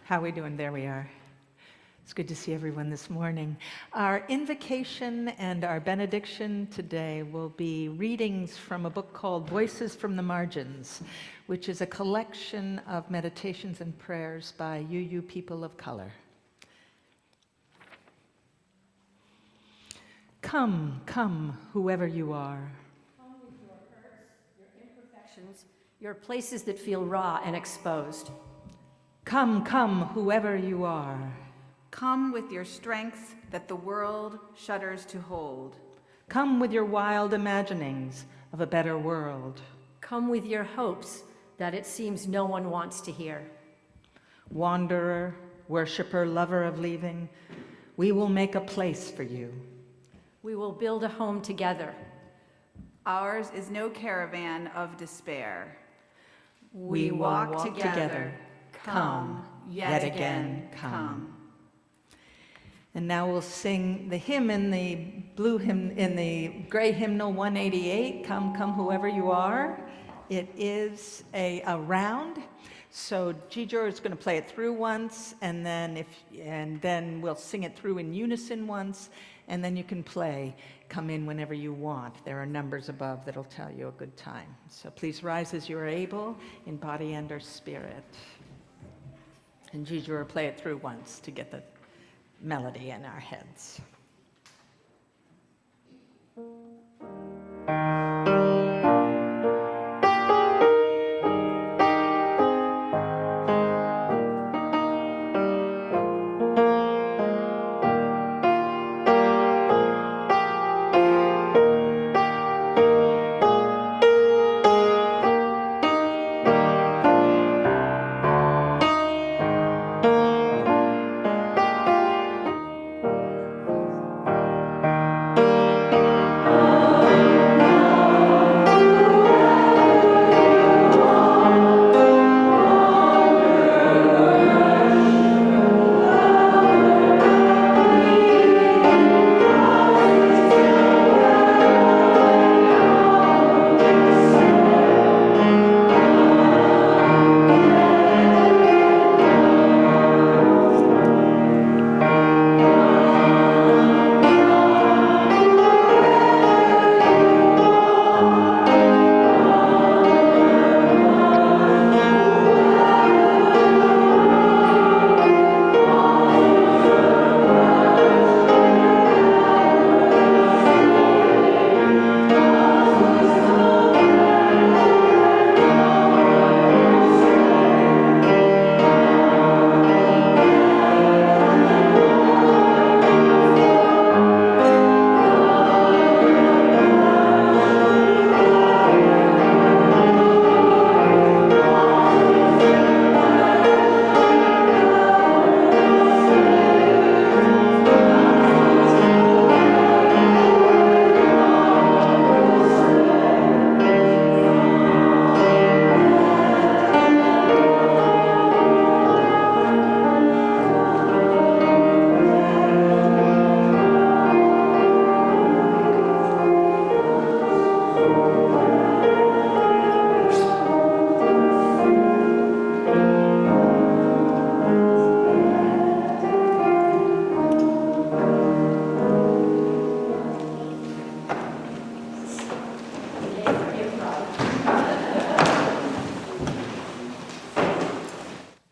How are we doing? There we are. It's good to see everyone this morning. Our invocation and our benediction today will be readings from a book called Voices from the Margins, which is a collection of meditations and prayers by UU people of color. Come, come, whoever you are. Come with your hurts, your imperfections, your places that feel raw and exposed. Come, come, whoever you are. Come with your strength that the world shudders to hold. Come with your wild imaginings of a better world. Come with your hopes that it seems no one wants to hear. Wanderer, worshiper, lover of leaving, we will make a place for you. We will build a home together. Ours is no caravan of despair. We will walk together. Come, yet again, come. And now we'll sing the hymn in the blue hymn, in the gray hymnal 188, Come, Come, Whoever You Are. It is a round, so Gijor is going to play it through once, and then we'll sing it through in unison once, and then you can play, come in whenever you want. There are numbers above that'll tell you a good time. So please rise as you are able, in body and or spirit. And Gijor will play it through once to get the melody in our heads.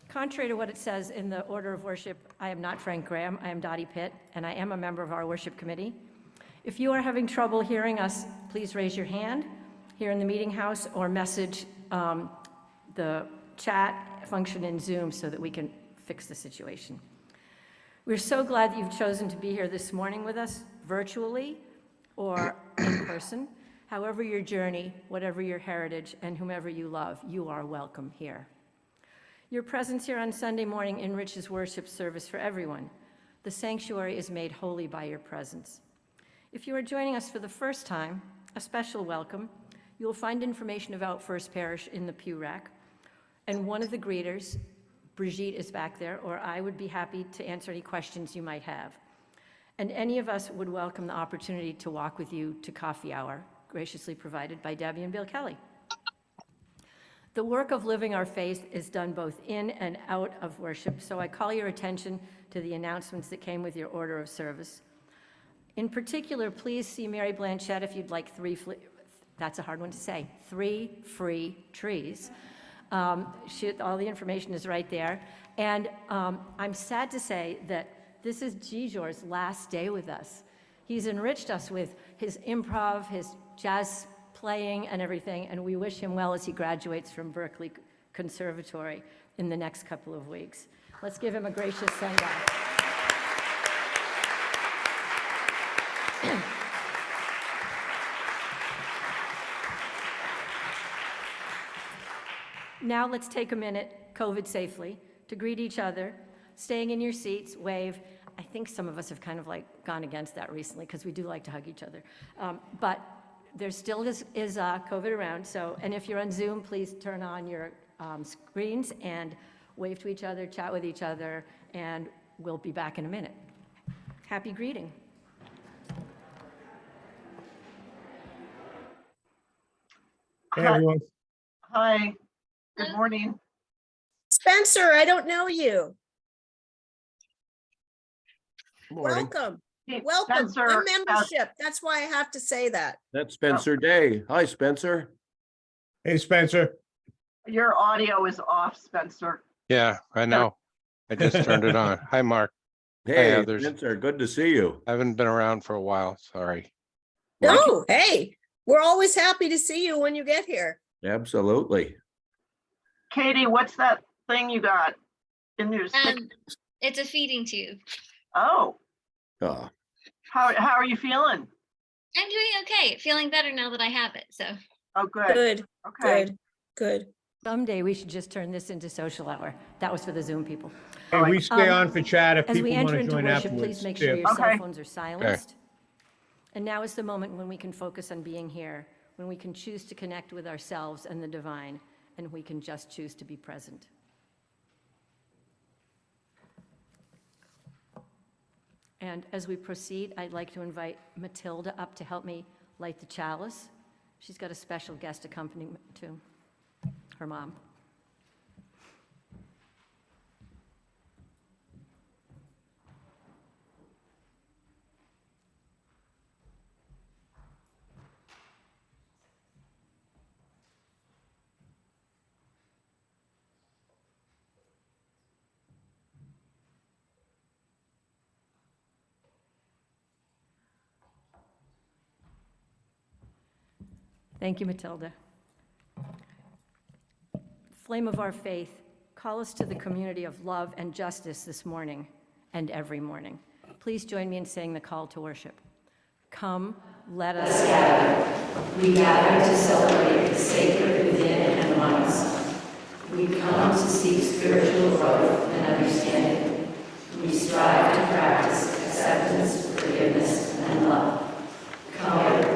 Contrary to what it says in the order of worship, I am not Frank Graham, I am Dottie Pitt, and I am a member of our worship committee. If you are having trouble hearing us, please raise your hand here in the meeting house or message the chat function in Zoom so that we can fix the situation. We're so glad that you've chosen to be here this morning with us, virtually or in person. However your journey, whatever your heritage, and whomever you love, you are welcome here. Your presence here on Sunday morning enriches worship service for everyone. The sanctuary is made holy by your presence. If you are joining us for the first time, a special welcome. You will find information about First Parish in the pew rack, and one of the greeters, Brigitte, is back there, or I would be happy to answer any questions you might have. And any of us would welcome the opportunity to walk with you to coffee hour, graciously provided by Debbie and Bill Kelly. The work of living our faith is done both in and out of worship, so I call your attention to the announcements that came with your order of service. In particular, please see Mary Blanchette if you'd like that's a hard one to say, 3 free trees. All the information is right there. And I'm sad to say that this is Gijor's last day with us. He's enriched us with his improv, his jazz playing and everything, and we wish him well as he graduates from Berkeley Conservatory in the next couple of weeks. Let's give him a gracious send-off. Now let's take a minute, COVID safely, to greet each other, staying in your seats, wave. I think some of us have kind of like gone against that recently because we do like to hug each other. But there still is COVID around, and if you're on Zoom, please turn on your screens and wave to each other, chat with each other, and we'll be back in a minute. Happy greeting. Hey, everyone. Hi, good morning. Spencer, I don't know you. Morning. Welcome. Hey, Welcome. Spencer, A membership. That's why I have to say that. That's Spencer Day. Hi, Spencer. Hey, Spencer. your audio is off, Spencer. Yeah, I know. I just turned it on. Hi, Mark. Hey, others. Spencer, good to see you. I haven't been around for a while. Sorry. No, hey, we're always happy to see you when you get here. Absolutely. Katie, what's that thing you got in your stick? It's a feeding tube. Oh, Oh, how are you feeling? I'm doing okay. Feeling better now that I have it. So Oh, good. Good, Okay. good. Someday we should just turn this into social hour. That was for the Zoom people. Hey, we stay on for chat if As people we want enter to into join worship, afterwards. please make sure too. your cell Okay. phones are silenced. And now is the moment when we can focus on being here, when we can choose to connect with ourselves and the divine, and we can just choose to be present. And as we proceed, I'd like to invite Matilda up to help me light the chalice. She's got a special guest accompaniment too, her mom. Thank you, Matilda. Flame of our faith, call us to the community of love and justice this morning and every morning. Please join me in saying the call to worship. Come, let us gather. We gather to celebrate the sacred within and among us. We come to seek spiritual growth and understanding. We strive to practice acceptance, forgiveness, and love. Come,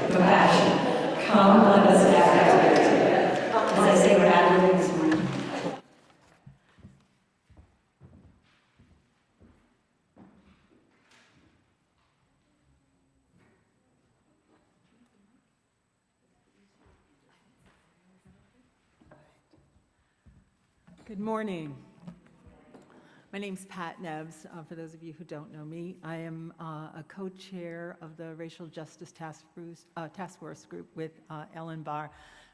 compassion. Come, let us gather together. As I say, we're gathering this morning. Good morning. My name's Pat Neves. For those of you who don't know me, I am a co-chair of the Racial Justice Task Force Group with Ellen Barr.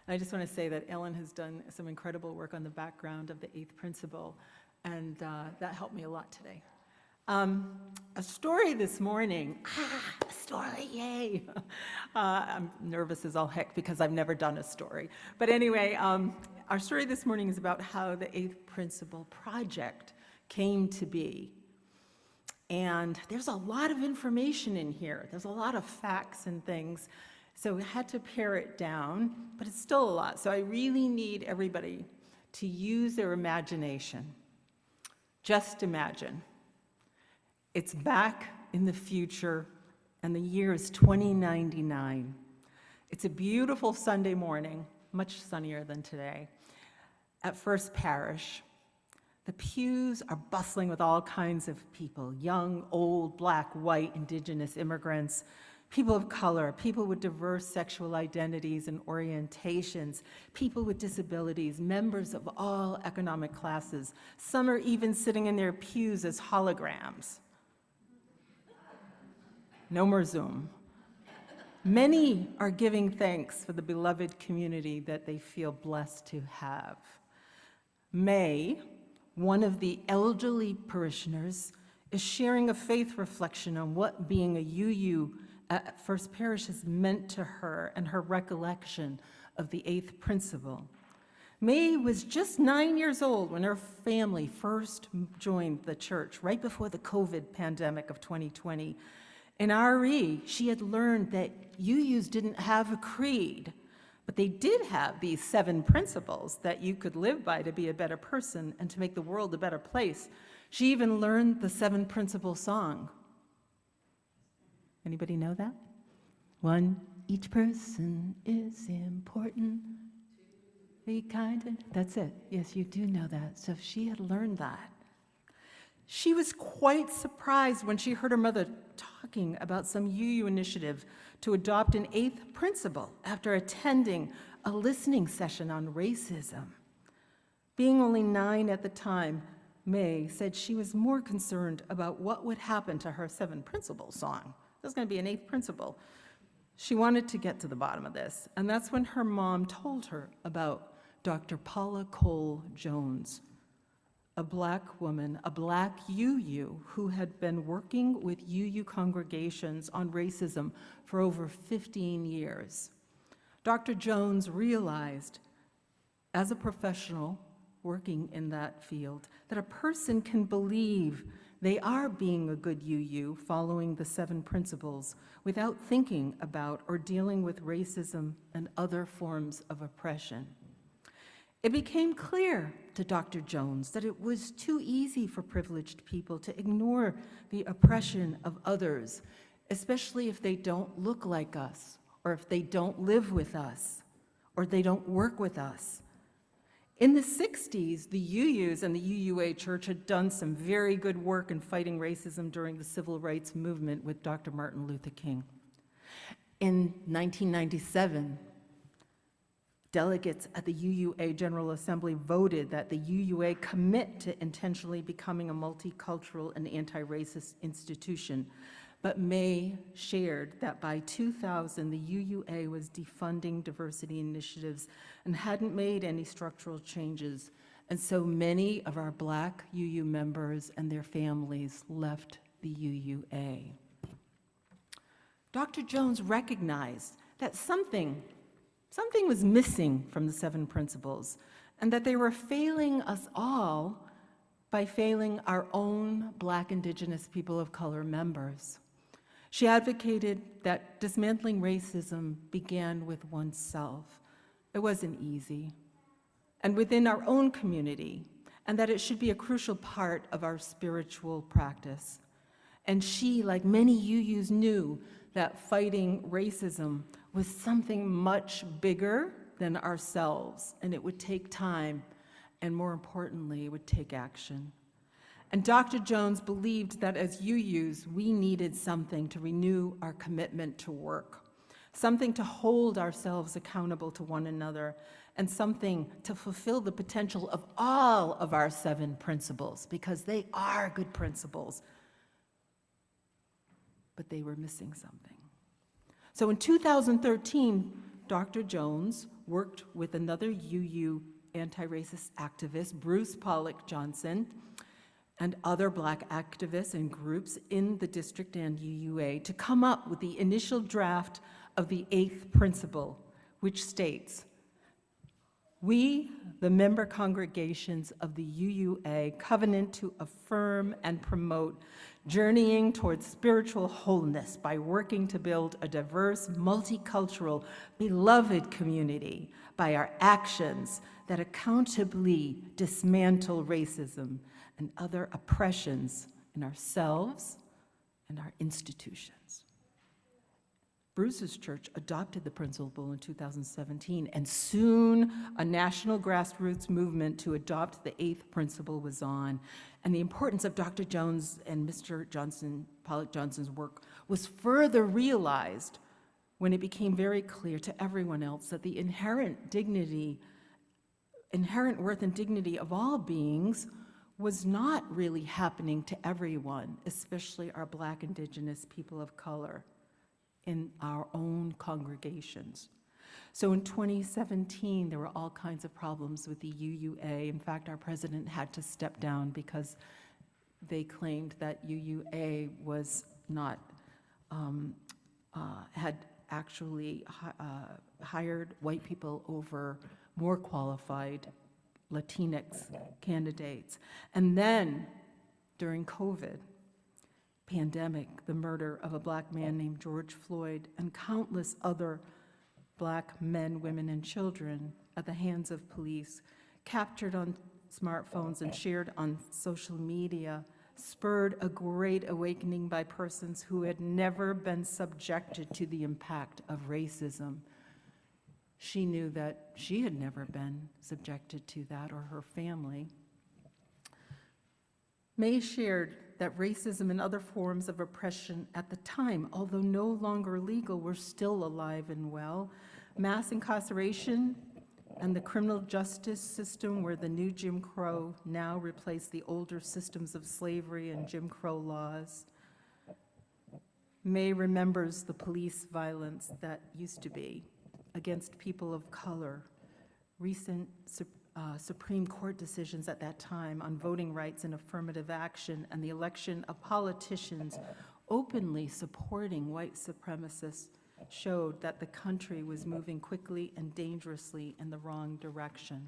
And I just want to say that Ellen has done some incredible work on the background of the eighth principle, and that helped me a lot today. A story this morning. A story, yay. I'm nervous as all heck because I've never done a story. But anyway, our story this morning is about how the eighth principle project came to be. And there's a lot of information in here. There's a lot of facts and things. So we had to pare it down, but it's still a lot. So I really need everybody to use their imagination. Just imagine. It's back in the future, and the year is 2099. It's a beautiful Sunday morning, much sunnier than today, at First Parish. The pews are bustling with all kinds of people, young, old, black, white, indigenous immigrants, people of color, people with diverse sexual identities and orientations, people with disabilities, members of all economic classes. Some are even sitting in their pews as holograms. No more Zoom. Many are giving thanks for the beloved community that they feel blessed to have. May, one of the elderly parishioners, is sharing a faith reflection on what being a UU at First Parish has meant to her and her recollection of the 8th principle. May was just 9 years old when her family first joined the church, right before the COVID pandemic of 2020. In RE, she had learned that UUs didn't have a creed, but they did have these 7 principles that you could live by to be a better person and to make the world a better place. She even learned the 7 principle song. Anybody know that? 1, each person is important. Be kind. That's it. Yes, you do know that. So she had learned that. She was quite surprised when she heard her mother talking about some UU initiative to adopt an 8th principle after attending a listening session on racism. Being only 9 at the time, May said she was more concerned about what would happen to her 7 principles song. There's going to be an 8th principle. She wanted to get to the bottom of this, and that's when her mom told her about Dr. Paula Cole Jones, a Black woman, a Black UU who had been working with UU congregations on racism for over 15 years. Dr. Jones realized, as a professional working in that field, that a person can believe they are being a good UU following the 7 principles without thinking about or dealing with racism and other forms of oppression. It became clear to Dr. Jones that it was too easy for privileged people to ignore the oppression of others, especially if they don't look like us, or if they don't live with us, or they don't work with us. In the 60s, the UUs and the UUA Church had done some very good work in fighting racism during the civil rights movement with Dr. Martin Luther King. In 1997, delegates at the UUA General Assembly voted that the UUA commit to intentionally becoming a multicultural and anti-racist institution. But May shared that by 2000, the UUA was defunding diversity initiatives and hadn't made any structural changes. And so many of our Black UU members and their families left the UUA. Dr. Jones recognized that something was missing from the 7 principles, and that they were failing us all by failing our own Black, Indigenous, people of color members. She advocated that dismantling racism began with oneself. It wasn't easy, and within our own community, and that it should be a crucial part of our spiritual practice. And she, like many UUs, knew that fighting racism was something much bigger than ourselves, and it would take time, and more importantly, it would take action. And Dr. Jones believed that as UUs, we needed something to renew our commitment to work, something to hold ourselves accountable to one another, and something to fulfill the potential of all of our 7 principles, because they are good principles, but they were missing something. So in 2013, Dr. Jones worked with another UU anti-racist activist, Bruce Pollock Johnson, and other Black activists and groups in the district and UUA to come up with the initial draft of the 8th principle, which states, "We, the member congregations of the UUA, covenant to affirm and promote journeying towards spiritual wholeness by working to build a diverse, multicultural, beloved community by our actions that accountably dismantle racism and other oppressions in ourselves and our institutions." Bruce's church adopted the principle in 2017, and soon a national grassroots movement to adopt the eighth principle was on. And the importance of Dr. Jones and Mr. Johnson, Pollock Johnson's work was further realized when it became very clear to everyone else that the inherent worth and dignity of all beings was not really happening to everyone, especially our Black, Indigenous people of color in our own congregations. So in 2017, there were all kinds of problems with the UUA. In fact, our president had to step down because they claimed that UUA was not, had actually hired white people over more qualified Latinx candidates. And then during COVID, pandemic, the murder of a Black man named George Floyd and countless other Black men, women, and children at the hands of police, captured on smartphones and shared on social media, spurred a great awakening by persons who had never been subjected to the impact of racism. She knew that she had never been subjected to that, or her family. May shared that racism and other forms of oppression at the time, although no longer legal, were still alive and well. Mass incarceration and the criminal justice system, where the new Jim Crow now replaced the older systems of slavery and Jim Crow laws. May remembers the police violence that used to be against people of color. Recent Supreme Court decisions at that time on voting rights and affirmative action, and the election of politicians openly supporting white supremacists showed that the country was moving quickly and dangerously in the wrong direction.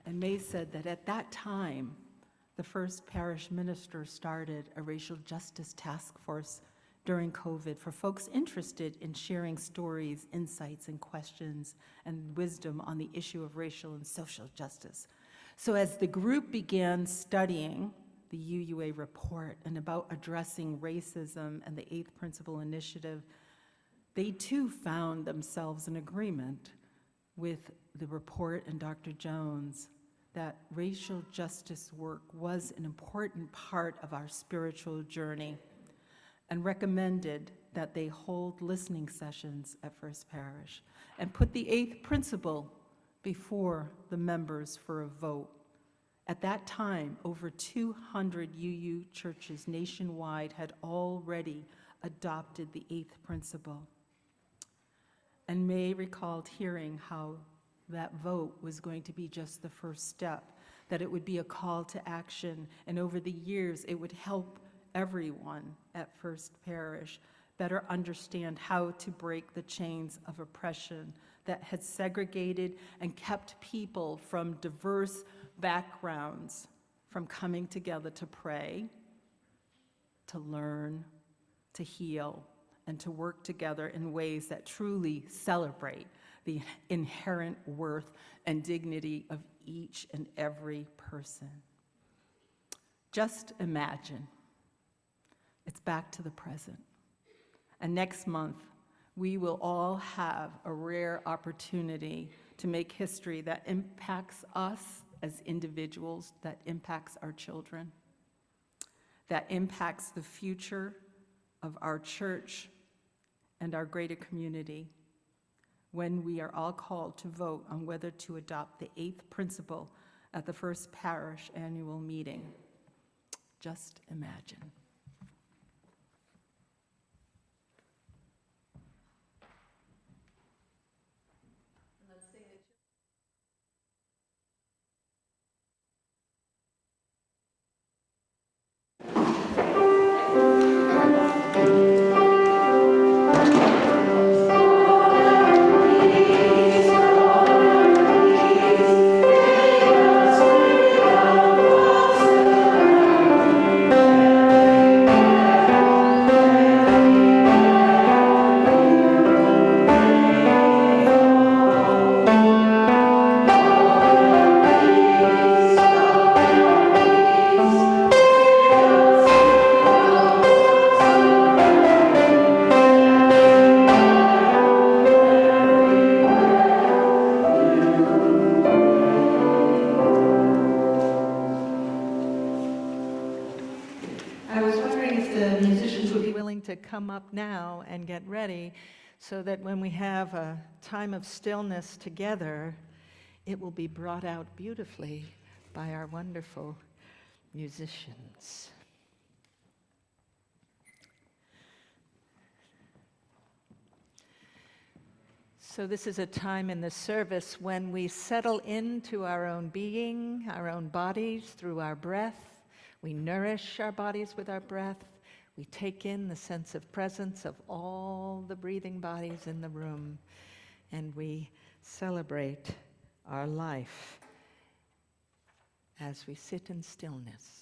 And May said that at that time, the first parish minister started a racial justice task force during COVID for folks interested in sharing stories, insights, and questions and wisdom on the issue of racial and social justice. So as the group began studying the UUA report and about addressing racism and the Eighth Principle Initiative, they too found themselves in agreement with the report and Dr. Jones that racial justice work was an important part of our spiritual journey, and recommended that they hold listening sessions at First Parish and put the eighth principle before the members for a vote. At that time, over 200 UU churches nationwide had already adopted the eighth principle. And May recalled hearing how that vote was going to be just the first step, that it would be a call to action, and over the years it would help everyone at First Parish better understand how to break the chains of oppression that had segregated and kept people from diverse backgrounds from coming together to pray, to learn, to heal, and to work together in ways that truly celebrate the inherent worth and dignity of each and every person. Just imagine. It's back to the present. And next month, we will all have a rare opportunity to make history that impacts us as individuals, that impacts our children, that impacts the future of our church and our greater community, when we are all called to vote on whether to adopt the eighth principle at the First Parish annual meeting. Just imagine. come up now and get ready so that when we have a time of stillness together, it will be brought out beautifully by our wonderful musicians. So this is a time in the service when we settle into our own being, our own bodies through our breath. We nourish our bodies with our breath. We take in the sense of presence of all the breathing bodies in the room, and we celebrate our life as we sit in stillness.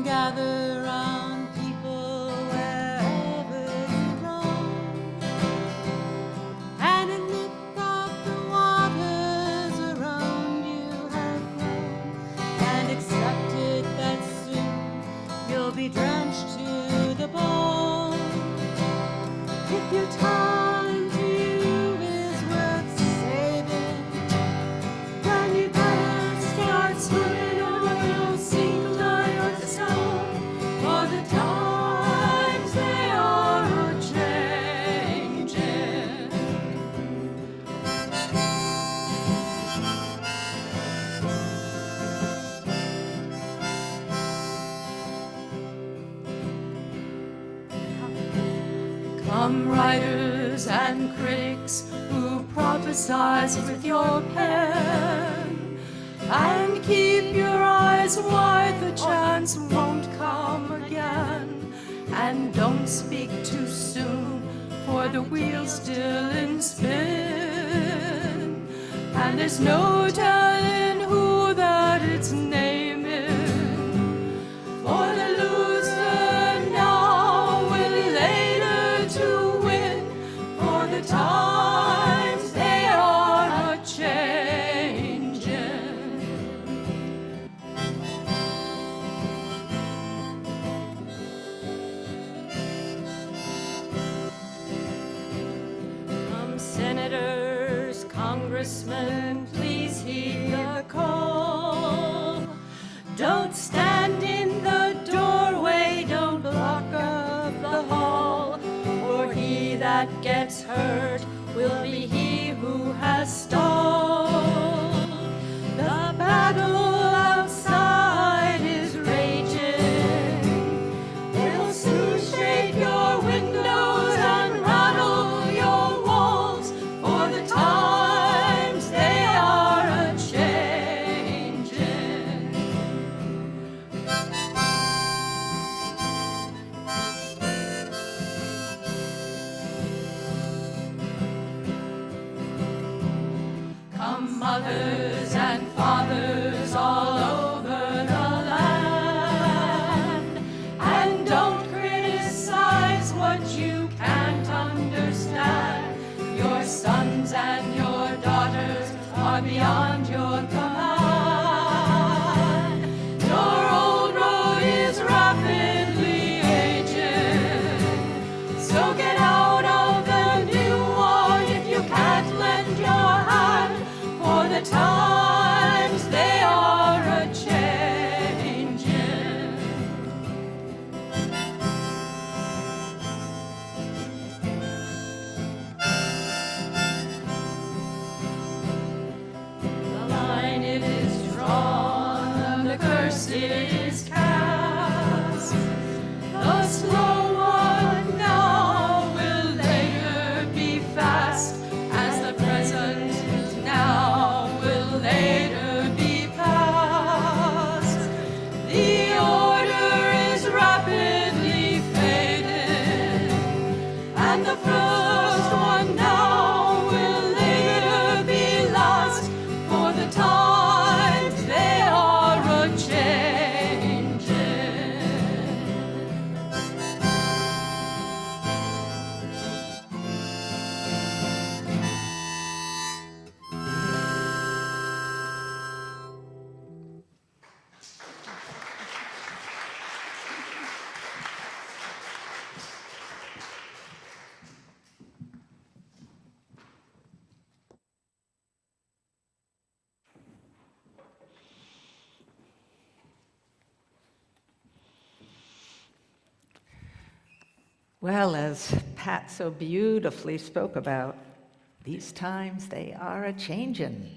Gather round, people, wherever you roam, and admit that the waters around you have grown, and accept it that soon you'll be drenched to the bone. If your time to you is worth saving, then you better start swimming or you'll sink. For the times they are a-changing. Come writers and critics who prophesize with your pen, and keep your eyes wide, the chance won't come again. And don't speak too soon, for the wheel's still in spin, and there's no telling who that it's naming. For the loser now will later to win, for the times they are a-changing. Senators, congressmen, please heed the call. Don't stand in the doorway, don't block up the hall, for he that gets hurt will be he who has stalled. The battle outside is raging, it'll soon shake your windows and rattle your walls, for the times they are a-changing. Come mothers and fathers all over the land, and don't criticize what you can't understand. Your sons and your daughters are beyond your command. Your old road is rapidly aging, so get out of the new one if you can't lend your hand, for the time first is cast. The slow one now will later be fast, as the present now will later be past. The order is rapidly faded, and the first one now will later be last, for the times they are a-changing. Well, as Pat so beautifully spoke about, these times they are a-changin'.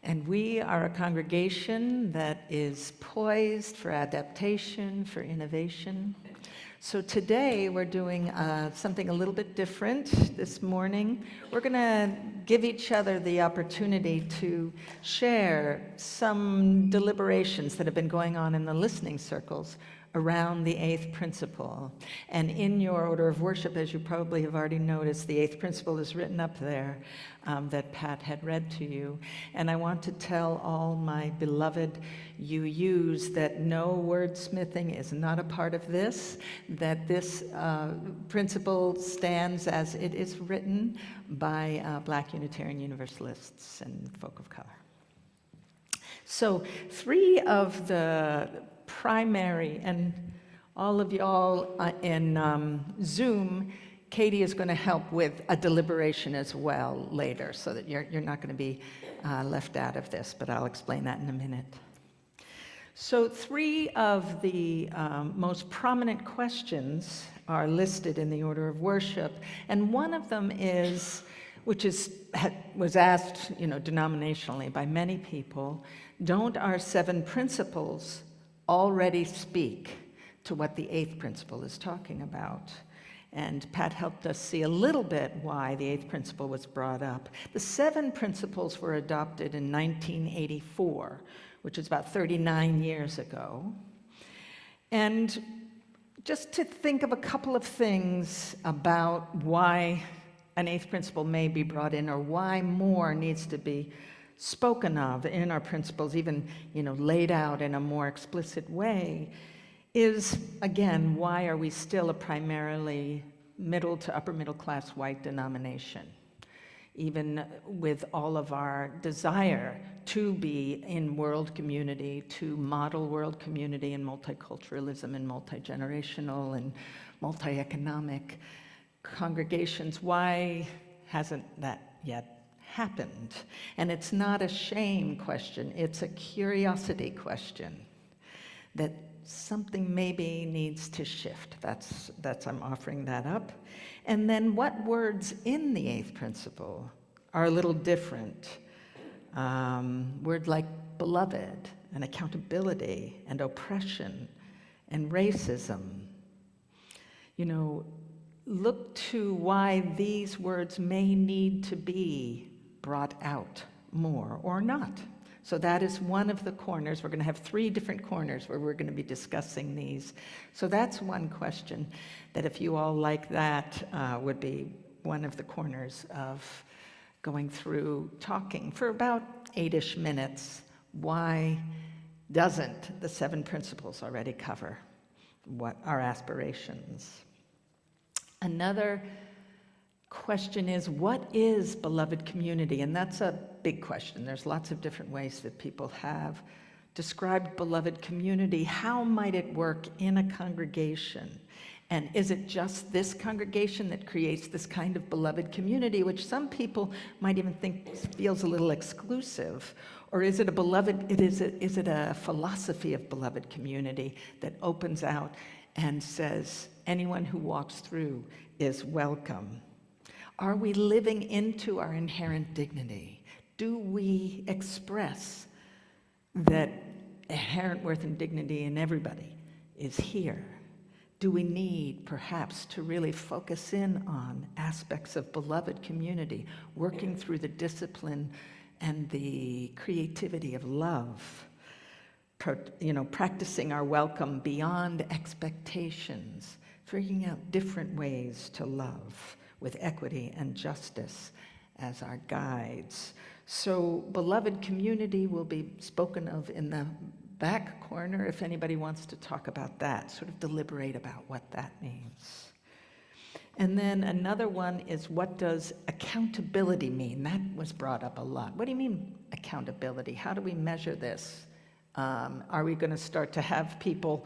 And we are a congregation that is poised for adaptation, for innovation. So today we're doing something a little bit different this morning. We're going to give each other the opportunity to share some deliberations that have been going on in the listening circles around the eighth principle. And in your order of worship, as you probably have already noticed, the eighth principle is written up there that Pat had read to you. And I want to tell all my beloved UUs that no wordsmithing is not a part of this, that this principle stands as it is written by Black Unitarian Universalists and folk of color. So 3 of the primary, and all of y'all in Zoom, Katie is going to help with a deliberation as well later, so that you're not going to be left out of this, but I'll explain that in a minute. So 3 of the most prominent questions are listed in the order of worship, and one of them is, which was asked, denominationally by many people, don't our 7 principles already speak to what the 8th principle is talking about? And Pat helped us see a little bit why the 8th principle was brought up. The 7 principles were adopted in 1984, which is about 39 years ago. And just to think of a couple of things about why an 8th principle may be brought in, or why more needs to be spoken of in our principles, even laid out in a more explicit way, is, again, why are we still a primarily middle to upper middle class white denomination, even with all of our desire to be in world community, to model world community and multiculturalism and multi-generational and multi-economic congregations? Why hasn't that yet happened? And it's not a shame question, it's a curiosity question, that something maybe needs to shift. That's I'm offering that up. And then what words in the 8th principle are a little different? Words like beloved and accountability and oppression and racism. Look to why these words may need to be brought out more or not. So that is one of the corners. We're going to have 3 different corners where we're going to be discussing these. So that's one question that, if you all like that, would be one of the corners of going through talking for about 8-ish minutes. Why doesn't the 7 principles already cover what our aspirations? Another question is, what is beloved community? And that's a big question. There's lots of different ways that people have described beloved community. How might it work in a congregation? And is it just this congregation that creates this kind of beloved community, which some people might even think feels a little exclusive? Or is it is it a philosophy of beloved community that opens out and says anyone who walks through is welcome? Are we living into our inherent dignity? Do we express that inherent worth and dignity in everybody is here? Do we need, perhaps, to really focus in on aspects of beloved community, working through the discipline and the creativity of love, practicing our welcome beyond expectations, figuring out different ways to love with equity and justice as our guides? So beloved community will be spoken of in the back corner if anybody wants to talk about that, sort of deliberate about what that means. And then another one is, what does accountability mean? That was brought up a lot. What do you mean accountability? How do we measure this? Are we going to start to have people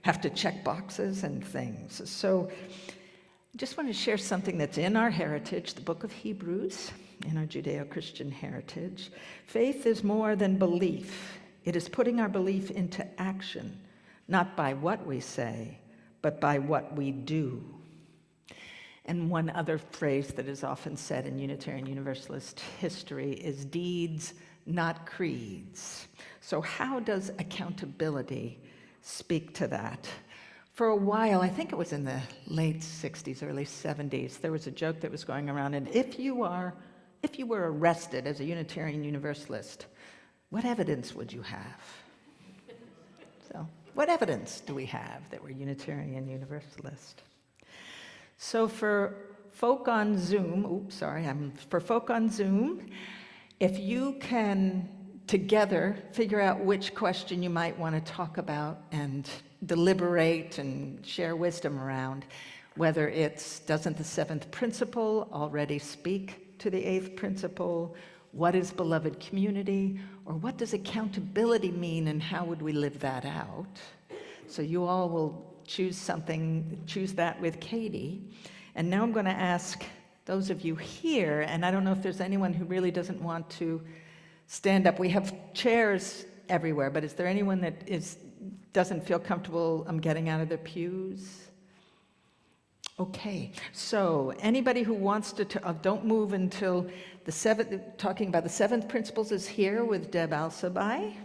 have to check boxes and things? So I just want to share something that's in our heritage, the book of Hebrews, in our Judeo-Christian heritage. Faith is more than belief. It is putting our belief into action, not by what we say, but by what we do. And one other phrase that is often said in Unitarian Universalist history is deeds, not creeds. So how does accountability speak to that? For a while, I think it was in the late 60s, early 70s, there was a joke that was going around, and if you were arrested as a Unitarian Universalist, what evidence would you have? So, what evidence do we have that we're Unitarian Universalist? So for folk on Zoom, for folk on Zoom, if you can together figure out which question you might want to talk about and deliberate and share wisdom around, whether it's, doesn't the seventh principle already speak to the eighth principle? What is beloved community? Or what does accountability mean, and how would we live that out? So you all will choose that with Katie. And now I'm going to ask those of you here, and I don't know if there's anyone who really doesn't want to stand up. We have chairs everywhere, but is there anyone that doesn't feel comfortable getting out of their pews? Okay, so anybody who wants to, don't move until talking about the seventh principles is here with Deb Alsabai.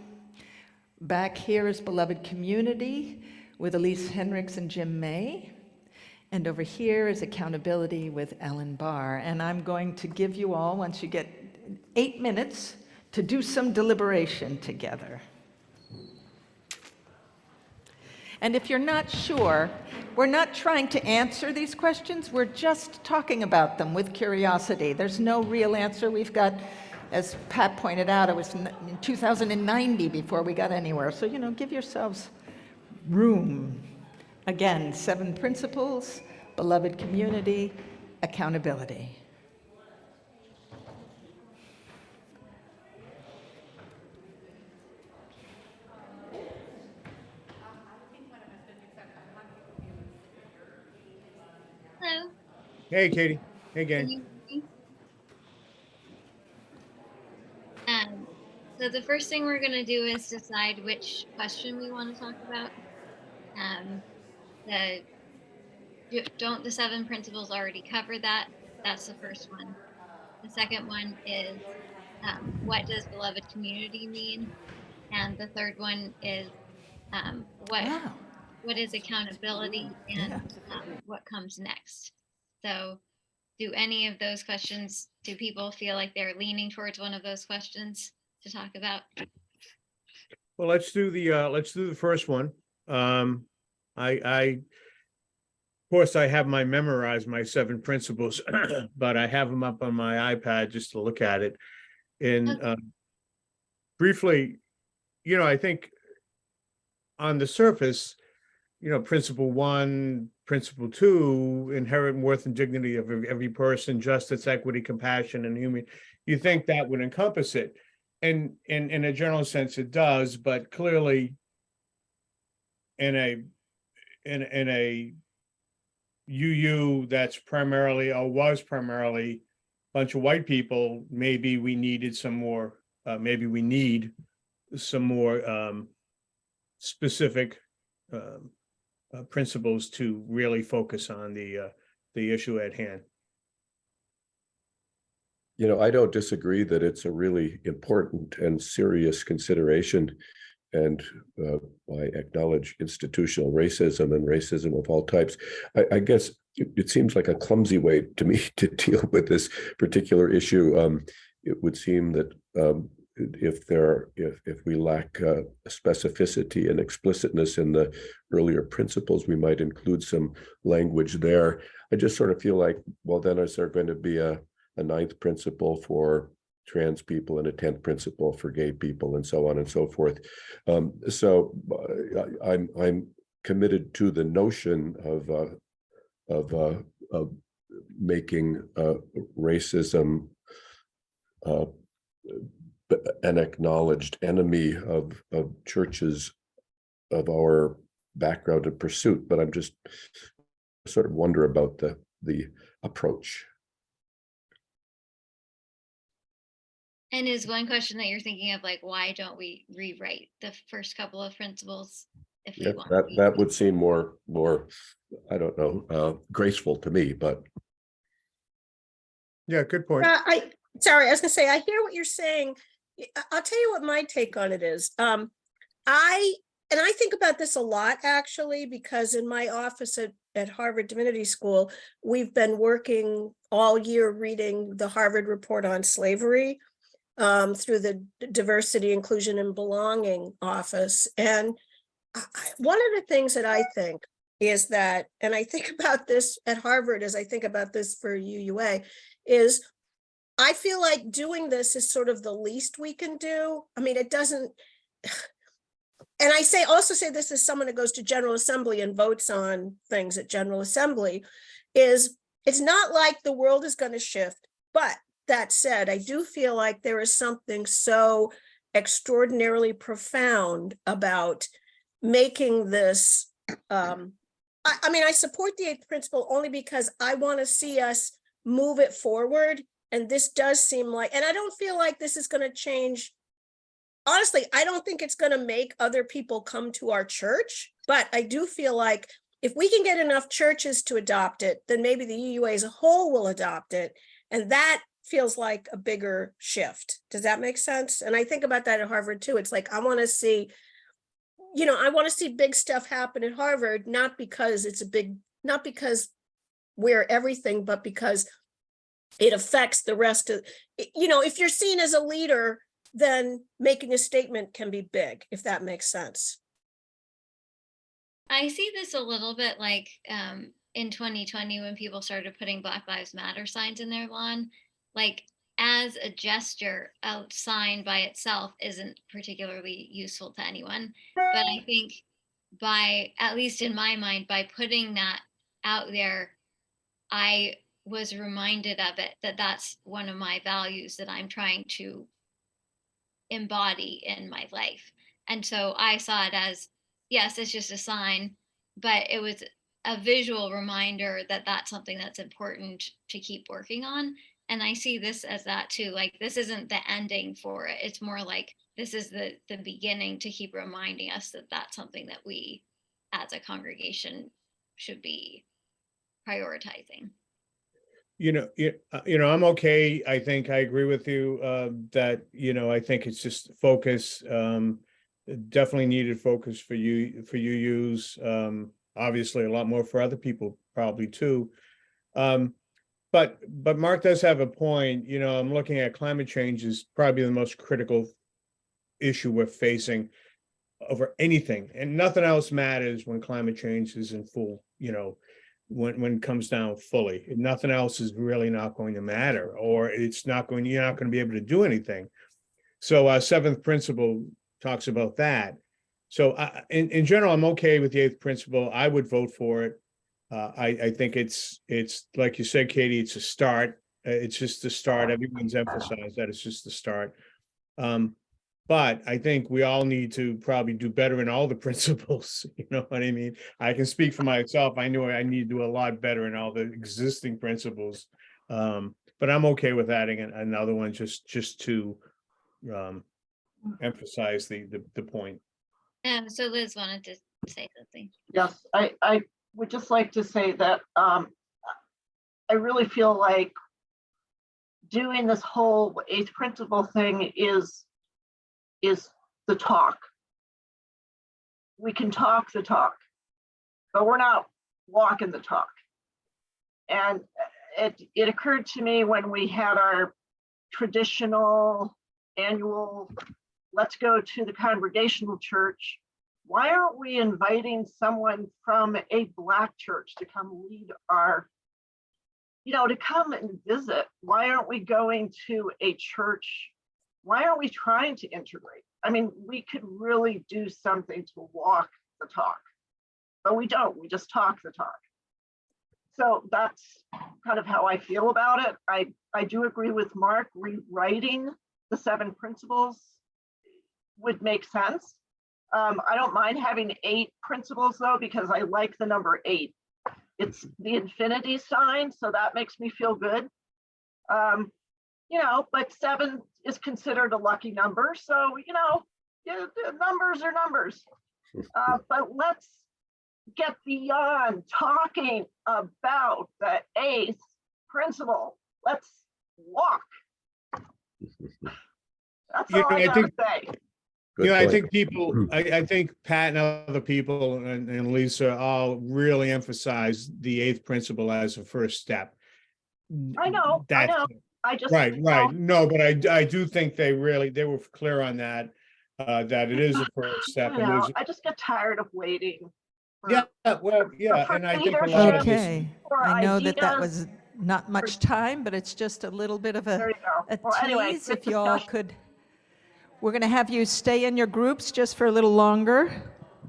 Back here is Beloved Community with Elise Henricks and Jim May. And over here is Accountability with Ellen Barr. And I'm going to give you all, once you get 8 minutes, to do some deliberation together. And if you're not sure, we're not trying to answer these questions, we're just talking about them with curiosity. There's no real answer. We've got, as Pat pointed out, it was in 2090 before we got anywhere. So, give yourselves room. Again, 7 principles, beloved community, accountability. Hello. Hey, Katie. Hey, Can gang. you hear me? So the first thing we're going to do is decide which question we want to talk about. Don't the 7 principles already cover that? That's the first one. The second one is what does beloved community mean? And the third one is what is accountability, and what comes next? So do any of those questions, do people feel like they're leaning towards one of those questions to talk about? Well, let's do the first one. Of course, I have memorized my 7 principles, but I have them up on my iPad just to look at it. And briefly, I think on the surface, principle 1, principle 2, inherent worth and dignity of every person, justice, equity, compassion, and human. You think that would encompass it. And in a general sense, it does, but clearly in a UU that's primarily, or was primarily, a bunch of white people, maybe we needed some more, maybe we need some more specific principles to really focus on the issue at hand. I don't disagree that it's a really important and serious consideration I acknowledge institutional racism and racism of all types. I guess it seems like a clumsy way to me to deal with this particular issue. It would seem that if we lack specificity and explicitness in the earlier principles, we might include some language there. I just sort of feel like, well, then is there going to be a ninth principle for trans people and a 10th principle for gay people and so on and so forth. So I'm committed to the notion of making racism an acknowledged enemy of churches of our background and pursuit, but I'm just sort of wonder about the approach. And is one question that you're thinking of, like, why don't we rewrite the first couple of principles if we want? That would seem more, I don't know, graceful to me, but. Yeah, good point. Sorry, I was gonna say, I hear what you're saying. I'll tell you what my take on it is. I think about this a lot, actually, because in my office at Harvard Divinity School, we've been working all year reading the Harvard Report on Slavery through the Diversity, Inclusion, and Belonging office. And one of the things that I think is that, and I think about this at Harvard as I think about this for UUA, is I feel like doing this is sort of the least we can do. I mean, it doesn't, and I also say this as someone that goes to General Assembly and votes on things at General Assembly, is it's not like the world is going to shift. But that said, I do feel like there is something so extraordinarily profound about making this, I mean, I support the 8th principle only because I want to see us move it forward. And this does seem like, and I don't feel like this is going to change. Honestly, I don't think it's going to make other people come to our church, but I do feel like if we can get enough churches to adopt it, then maybe the UUA as a whole will adopt it. And that feels like a bigger shift. Does that make sense? And I think about that at Harvard too. It's like, I want to see, I want to see big stuff happen at Harvard, not because not because we're everything, but because it affects the rest of, if you're seen as a leader, then making a statement can be big, if that makes sense. I see this a little bit like in 2020 when people started putting Black Lives Matter signs in their lawn. Like, as a gesture, a sign by itself isn't particularly useful to anyone. But I think by, at least in my mind, by putting that out there, I was reminded of it, that that's one of my values that I'm trying to embody in my life. And so I saw it as, yes, it's just a sign, but it was a visual reminder that that's something that's important to keep working on. And I see this as that too. Like, this isn't the ending for it. It's more like this is the beginning to keep reminding us that that's something that we as a congregation should be prioritizing. I'm okay. I think I agree with you that, I think it's just focus, definitely needed focus for UUs, obviously a lot more for other people probably too. But Mark does have a point. I'm looking at climate change is probably the most critical issue we're facing over anything, and nothing else matters when climate change is in full, when it comes down fully. Nothing else is really not going to matter, or you're not going to be able to do anything. So our 7th principle talks about that. So in general, I'm okay with the 8th principle. I would vote for it. I think it's like you said, Katie, it's a start. It's just the start. Everyone's emphasized that it's just the start. But I think we all need to probably do better in all the principles. You know what I mean? I can speak for myself. I know I need to do a lot better in all the existing principles. But I'm okay with adding another one just to emphasize the point. So Liz wanted to say something. Yes, I would just like to say that I really feel like doing this whole 8th principle thing is the talk. we can talk the talk, but we're not walking the talk. And it occurred to me when we had our traditional annual, let's go to the Congregational church, why aren't we inviting someone from a Black church to come lead our, to come and visit? Why aren't we going to a church? Why aren't we trying to integrate? I mean, we could really do something to walk the talk, but we don't. We just talk the talk. So that's kind of how I feel about it. I do agree with Mark. Rewriting the 7 principles would make sense. I don't mind having 8 principles though, because I like the number 8. It's the infinity sign, so that makes me feel good. But 7 is considered a lucky number. So, numbers are numbers. But let's get beyond talking about the 8th principle. Let's walk. That's all I gotta say. Good I point. think people, I think Pat and other people and Lisa all really emphasize the 8th principle as a first step. I know. I just right. No, but I do think they were clear on that, that it is a first step. I just get tired of waiting. And I think a lot of this, Okay, I know that was not much time, but it's just a little bit of There you go. a Well, anyway, tease. good If you all discussion. could, we're going to have you stay in your groups just for a little longer.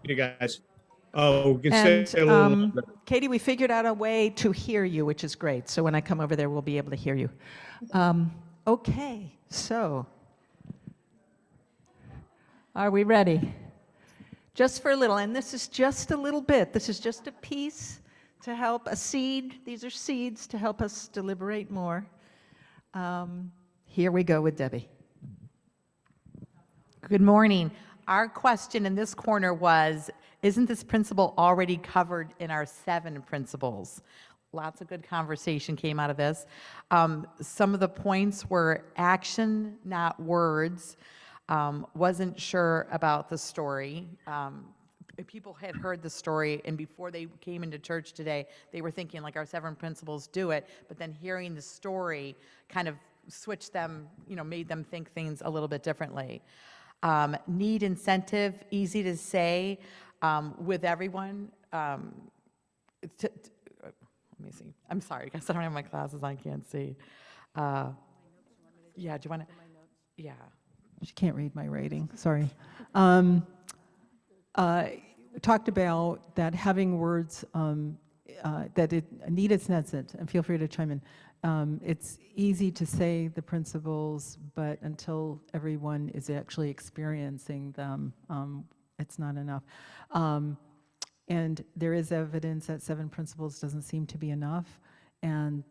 you guys. Oh, we can And stay a little longer. Katie, we figured out a way to hear you, which is great. So when I come over there, we'll be able to hear you. Okay, so are we ready? Just for a little, and this is just a little bit. This is just a piece to help, a seed. These are seeds to help us deliberate more. Here we go with Debbie. Good morning. Our question in this corner was, isn't this principle already covered in our 7 principles? Lots of good conversation came out of this. Some of the points were action, not words. Wasn't sure about the story. People had heard the story, and before they came into church today, they were thinking like our 7 principles do it, but then hearing the story kind of switched them, made them think things a little bit differently. Need incentive, easy to say with everyone. Let me see. I'm sorry, guys. I don't have my glasses on. I can't see. Yeah, do you want to? Yeah. She can't read my writing, sorry. Talked about that having words, that it needed sense, and feel free to chime in. It's easy to say the principles, but until everyone is actually experiencing them, it's not enough. And there is evidence that 7 principles doesn't seem to be enough. And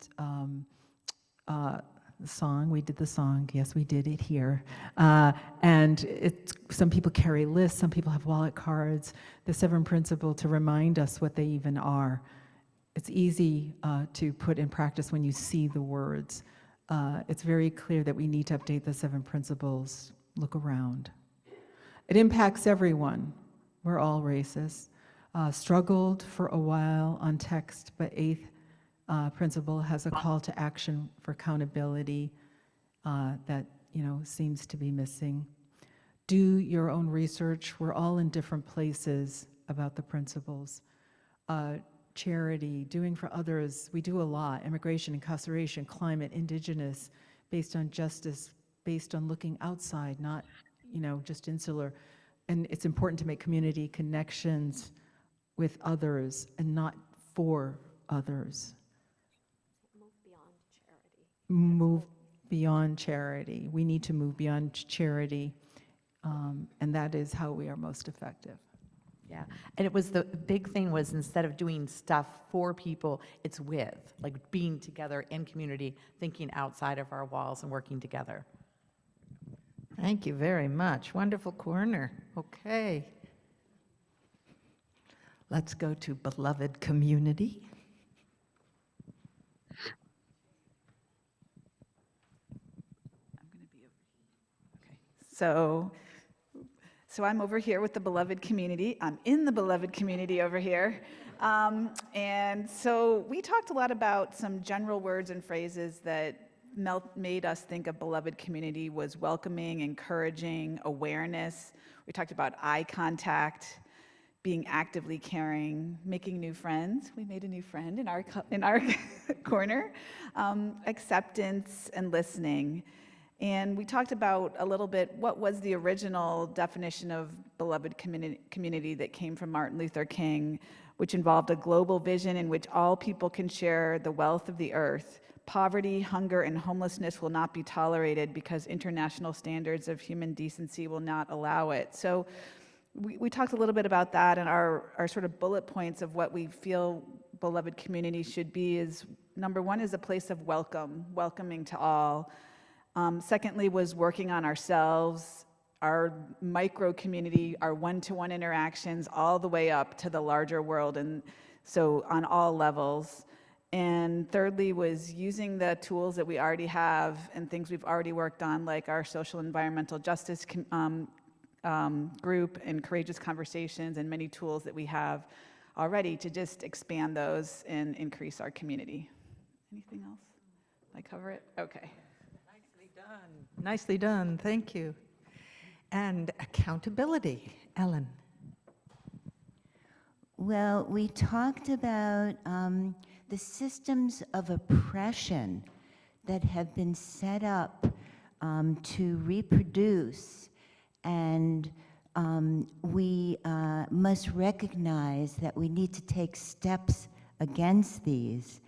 the song, we did the song, yes, we did it here. And some people carry lists, some people have wallet cards. The 7 principle to remind us what they even are. It's easy to put in practice when you see the words. It's very clear that we need to update the 7 principles. Look around. It impacts everyone. We're all racist. Struggled for a while on text, but 8th principle has a call to action for accountability that seems to be missing. Do your own research. We're all in different places about the principles. Charity, doing for others, we do a lot. Immigration, incarceration, climate, indigenous, based on justice, based on looking outside, not just insular. And it's important to make community connections with others and not for others. Move beyond charity. We need to move beyond charity, and that is how we are most effective. Yeah, and it was the big thing was instead of doing stuff for people, it's with, like being together in community, thinking outside of our walls and working together. Thank you very much. Wonderful corner. Okay. Let's go to beloved community. So I'm over here with the beloved community. I'm in the beloved community over here. And so we talked a lot about some general words and phrases that made us think of beloved community was welcoming, encouraging, awareness. We talked about eye contact, being actively caring, making new friends. We made a new friend in our corner. Acceptance and listening. And we talked about a little bit what was the original definition of beloved community that came from Martin Luther King, which involved a global vision in which all people can share the wealth of the earth. Poverty, hunger, and homelessness will not be tolerated because international standards of human decency will not allow it. So we talked a little bit about that, and our sort of bullet points of what we feel beloved community should be is, number one is a place of welcoming to all. Secondly was working on ourselves, our micro community, our one-to-one interactions, all the way up to the larger world, and so on all levels. And thirdly was using the tools that we already have and things we've already worked on, like our social environmental justice group and courageous conversations and many tools that we have already to just expand those and increase our community. Anything else? Did I cover it? Okay. Nicely done, thank you. And accountability, Ellen. Well, we talked about the systems of oppression that have been set up to reproduce, and we must recognize that we need to take steps against these.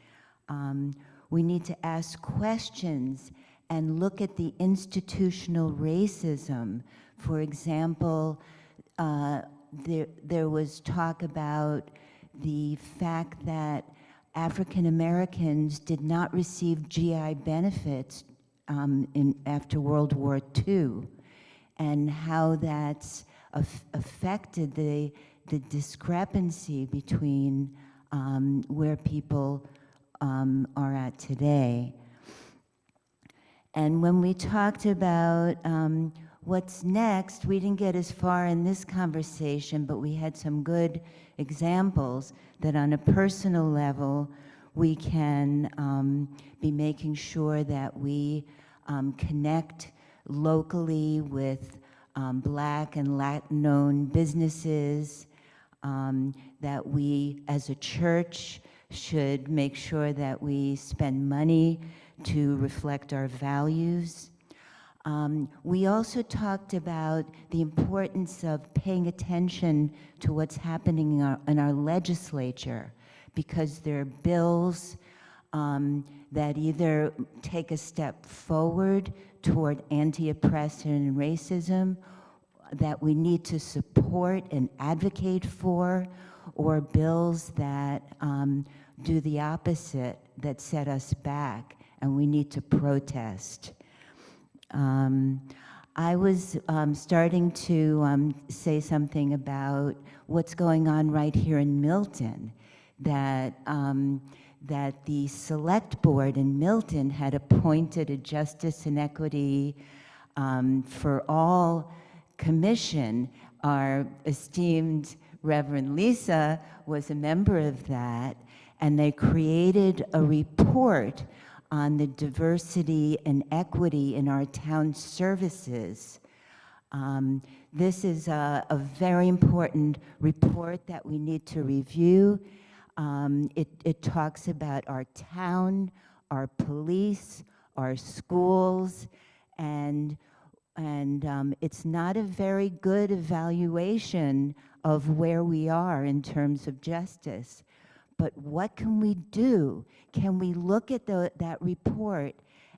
We need to ask questions and look at the institutional racism. For example, there was talk about the fact that African Americans did not receive GI benefits after World War II, and how that's affected the discrepancy between where people are at today. And when we talked about what's next, we didn't get as far in this conversation, but we had some good examples that on a personal level, we can be making sure that we connect locally with Black and Latin-owned businesses, that we as a church should make sure that we spend money to reflect our values. We also talked about the importance of paying attention to what's happening in our legislature, because there are bills that either take a step forward toward anti-oppression and racism that we need to support and advocate for, or bills that do the opposite, that set us back, and we need to protest. I was starting to say something about what's going on right here in Milton, that the select board in Milton had appointed a Justice and Equity for All commission. Our esteemed Reverend Lisa was a member of that, and they created a report on the diversity and equity in our town services. This is a very important report that we need to review. It talks about our town, our police, our schools, and it's not a very good evaluation of where we are in terms of justice. But what can we do? Can we look at that report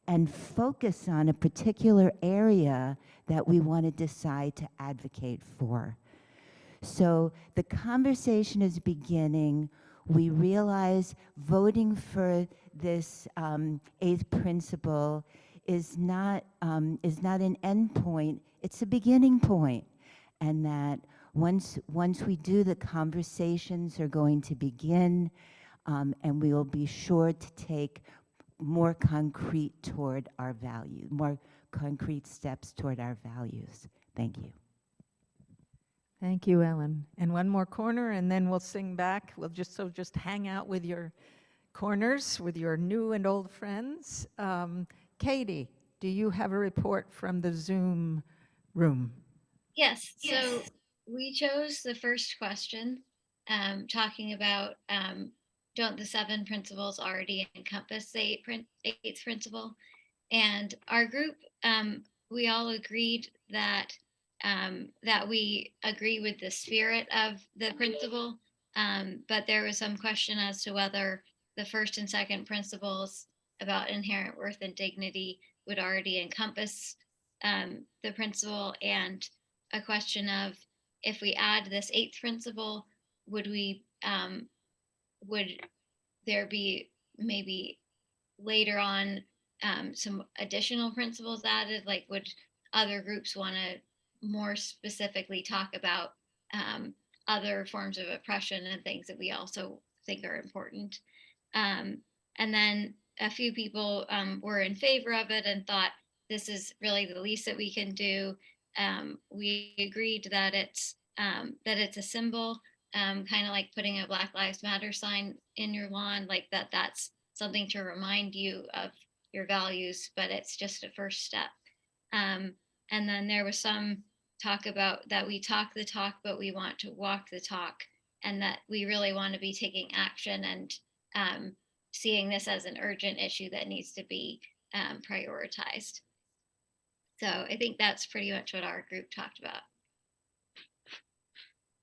and focus on a particular area that we want to decide to advocate for? So the conversation is beginning. We realize voting for this eighth principle is not an end point, it's a beginning point, and that once we do, the conversations are going to begin, and we will be sure to take more concrete toward our value, more concrete steps toward our values. Thank you. Thank you, Ellen. And one more corner, and then we'll sing back. We'll just hang out with your corners, with your new and old friends. Katie, do you have a report from the Zoom room? Yes, so we chose the first question, talking about don't the 7 principles already encompass the eighth principle? And our group, we all agreed that that we agree with the spirit of the principle, but there was some question as to whether the first and second principles about inherent worth and dignity would already encompass the principle, and a question of if we add this 8th principle, would we would there be maybe later on some additional principles added? Like, would other groups want to more specifically talk about other forms of oppression and things that we also think are important? And then a few people were in favor of it and thought this is really the least that we can do. We agreed that it's a symbol, kind of like putting a Black Lives Matter sign in your lawn, like that's something to remind you of your values, but it's just a first step. And then there was some talk about that we talk the talk, but we want to walk the talk, and that we really want to be taking action and seeing this as an urgent issue that needs to be prioritized. So I think that's pretty much what our group talked about.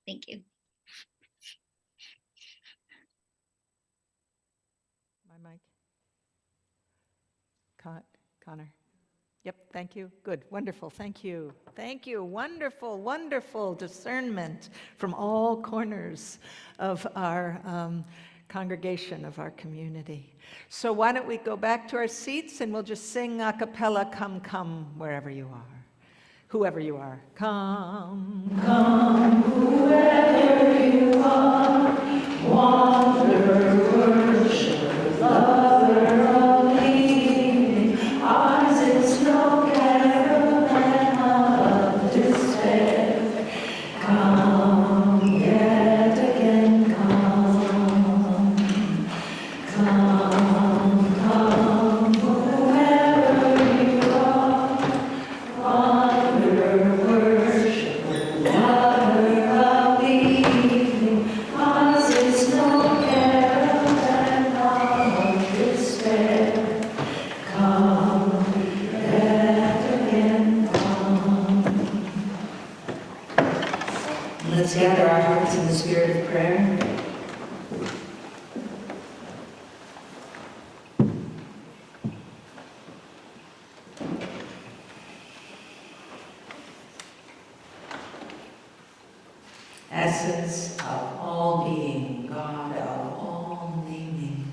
Thank you. My mic. Connor. Yep, thank you. Good, wonderful, thank you. Thank you, wonderful, wonderful discernment from all corners of our congregation, of our community. So why don't we go back to our seats and we'll just sing a cappella, Come, Come, wherever you are. Whoever you are. Come, come, whoever you are, wander, worship, lover of evening, ours is no caravan of despair. Come, yet again come, come, come, whoever you are, wander, worship, lover of evening, ours is no caravan of despair. Come, yet again come. Let's gather our hearts in the spirit of prayer. Essence of all being, God of all naming.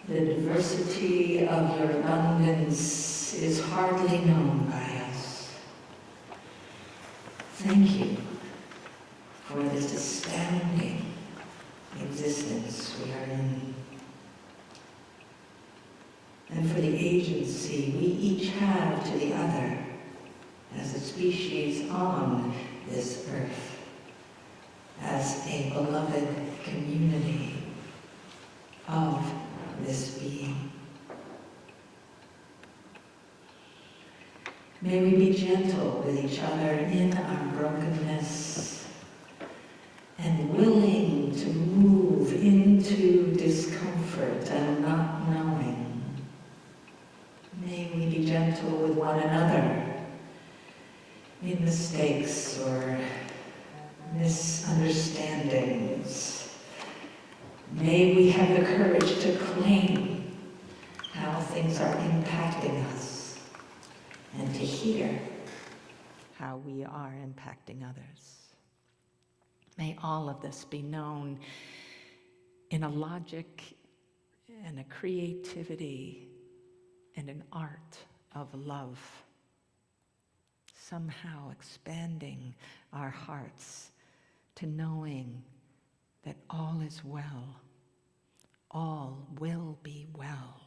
The diversity of your abundance is hardly known by us. Thank you for this astounding existence we are in, and for the agency we each have to the other as a species on this earth, as a beloved community of this being. May we be gentle with each other in our brokenness and willing to move into discomfort and not knowing. May we be gentle with one another in mistakes or misunderstandings. May we have the courage to claim how things are impacting us and to hear how we are impacting others. May all of this be known in a logic and a creativity and an art of love, somehow expanding our hearts to knowing that all is well, all will be well.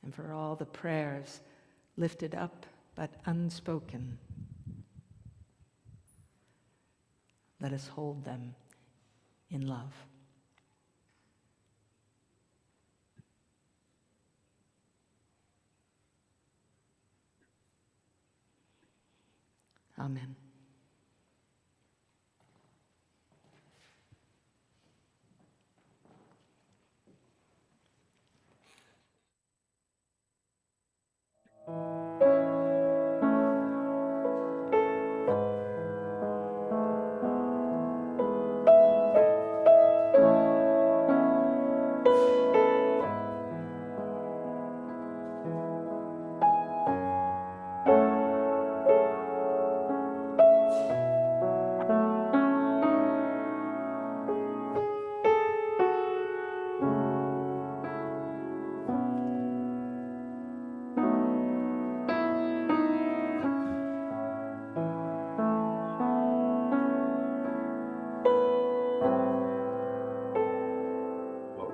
and for all the prayers lifted up but unspoken. Let us hold them in love. Amen.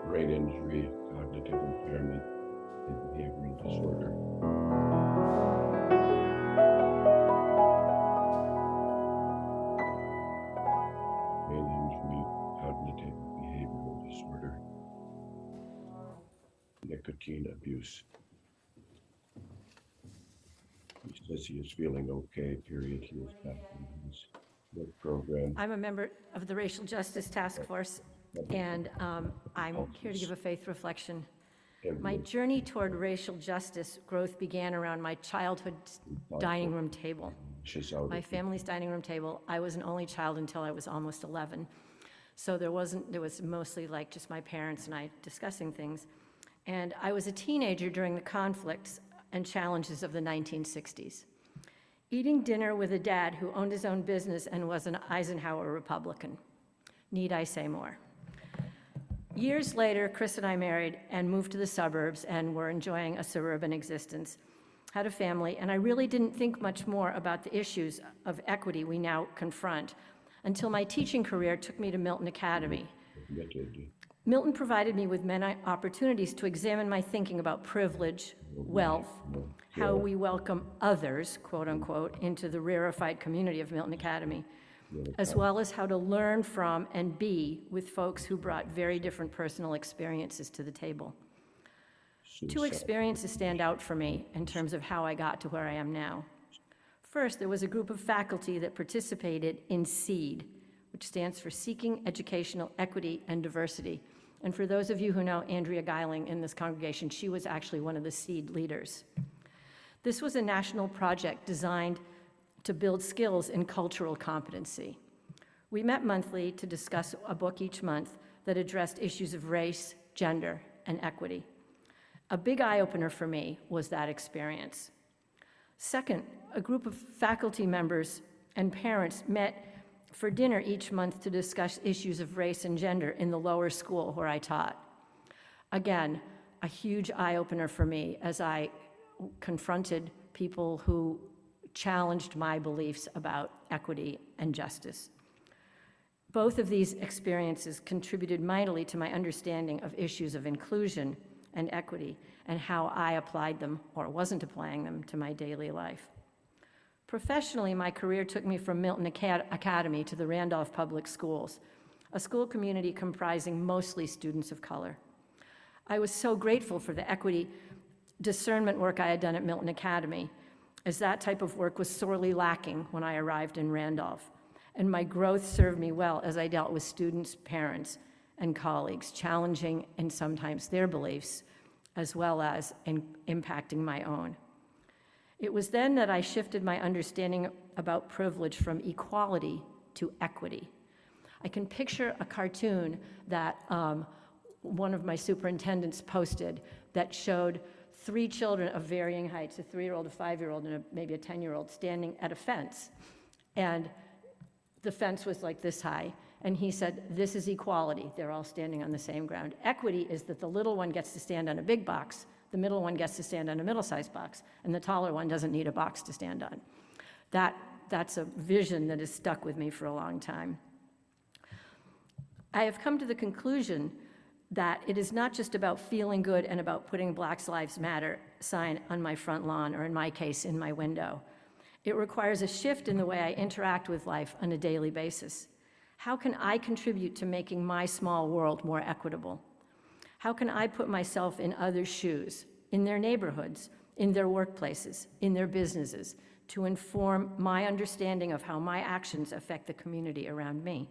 Brain injury, cognitive impairment, and behavioral disorder. Brain injury, cognitive and behavioral disorder. Nicotine abuse. He says he is feeling okay, period. He is back in his work program. I'm a member of the Racial Justice Task Force, and I'm here to give a faith reflection. My journey toward racial justice growth began around my childhood dining room table. My family's dining room table. I was an only child until I was almost 11. So there was mostly like just my parents and I discussing things. And I was a teenager during the conflicts and challenges of the 1960s. Eating dinner with a dad who owned his own business and was an Eisenhower Republican. Need I say more? Years later, Chris and I married and moved to the suburbs and were enjoying a suburban existence, had a family, and I really didn't think much more about the issues of equity we now confront until my teaching career took me to Milton Academy. Milton provided me with many opportunities to examine my thinking about privilege, wealth, how we welcome others, quote unquote, into the rarefied community of Milton Academy, as well as how to learn from and be with folks who brought very different personal experiences to the table. Two experiences stand out for me in terms of how I got to where I am now. First, there was a group of faculty that participated in SEED, which stands for Seeking Educational Equity and Diversity. And for those of you who know Andrea Geiling in this congregation, she was actually one of the SEED leaders. This was a national project designed to build skills in cultural competency. We met monthly to discuss a book each month that addressed issues of race, gender, and equity. A big eye-opener for me was that experience. Second, a group of faculty members and parents met for dinner each month to discuss issues of race and gender in the lower school where I taught. Again, a huge eye-opener for me as I confronted people who challenged my beliefs about equity and justice. Both of these experiences contributed mightily to my understanding of issues of inclusion and equity and how I applied them or wasn't applying them to my daily life. Professionally, my career took me from Milton Academy to the Randolph Public Schools, a school community comprising mostly students of color. I was so grateful for the equity discernment work I had done at Milton Academy, as that type of work was sorely lacking when I arrived in Randolph. And my growth served me well as I dealt with students, parents, and colleagues, challenging and sometimes their beliefs, as well as impacting my own. It was then that I shifted my understanding about privilege from equality to equity. I can picture a cartoon that one of my superintendents posted that showed 3 children of varying heights, a 3-year-old, a 5-year-old, and maybe a 10-year-old standing at a fence. And the fence was like this high. And he said, this is equality. They're all standing on the same ground. Equity is that the little one gets to stand on a big box, the middle one gets to stand on a middle-sized box, and the taller one doesn't need a box to stand on. That's a vision that has stuck with me for a long time. I have come to the conclusion that it is not just about feeling good and about putting Black Lives Matter sign on my front lawn, or in my case, in my window. It requires a shift in the way I interact with life on a daily basis. How can I contribute to making my small world more equitable? How can I put myself in others' shoes, in their neighborhoods, in their workplaces, in their businesses, to inform my understanding of how my actions affect the community around me?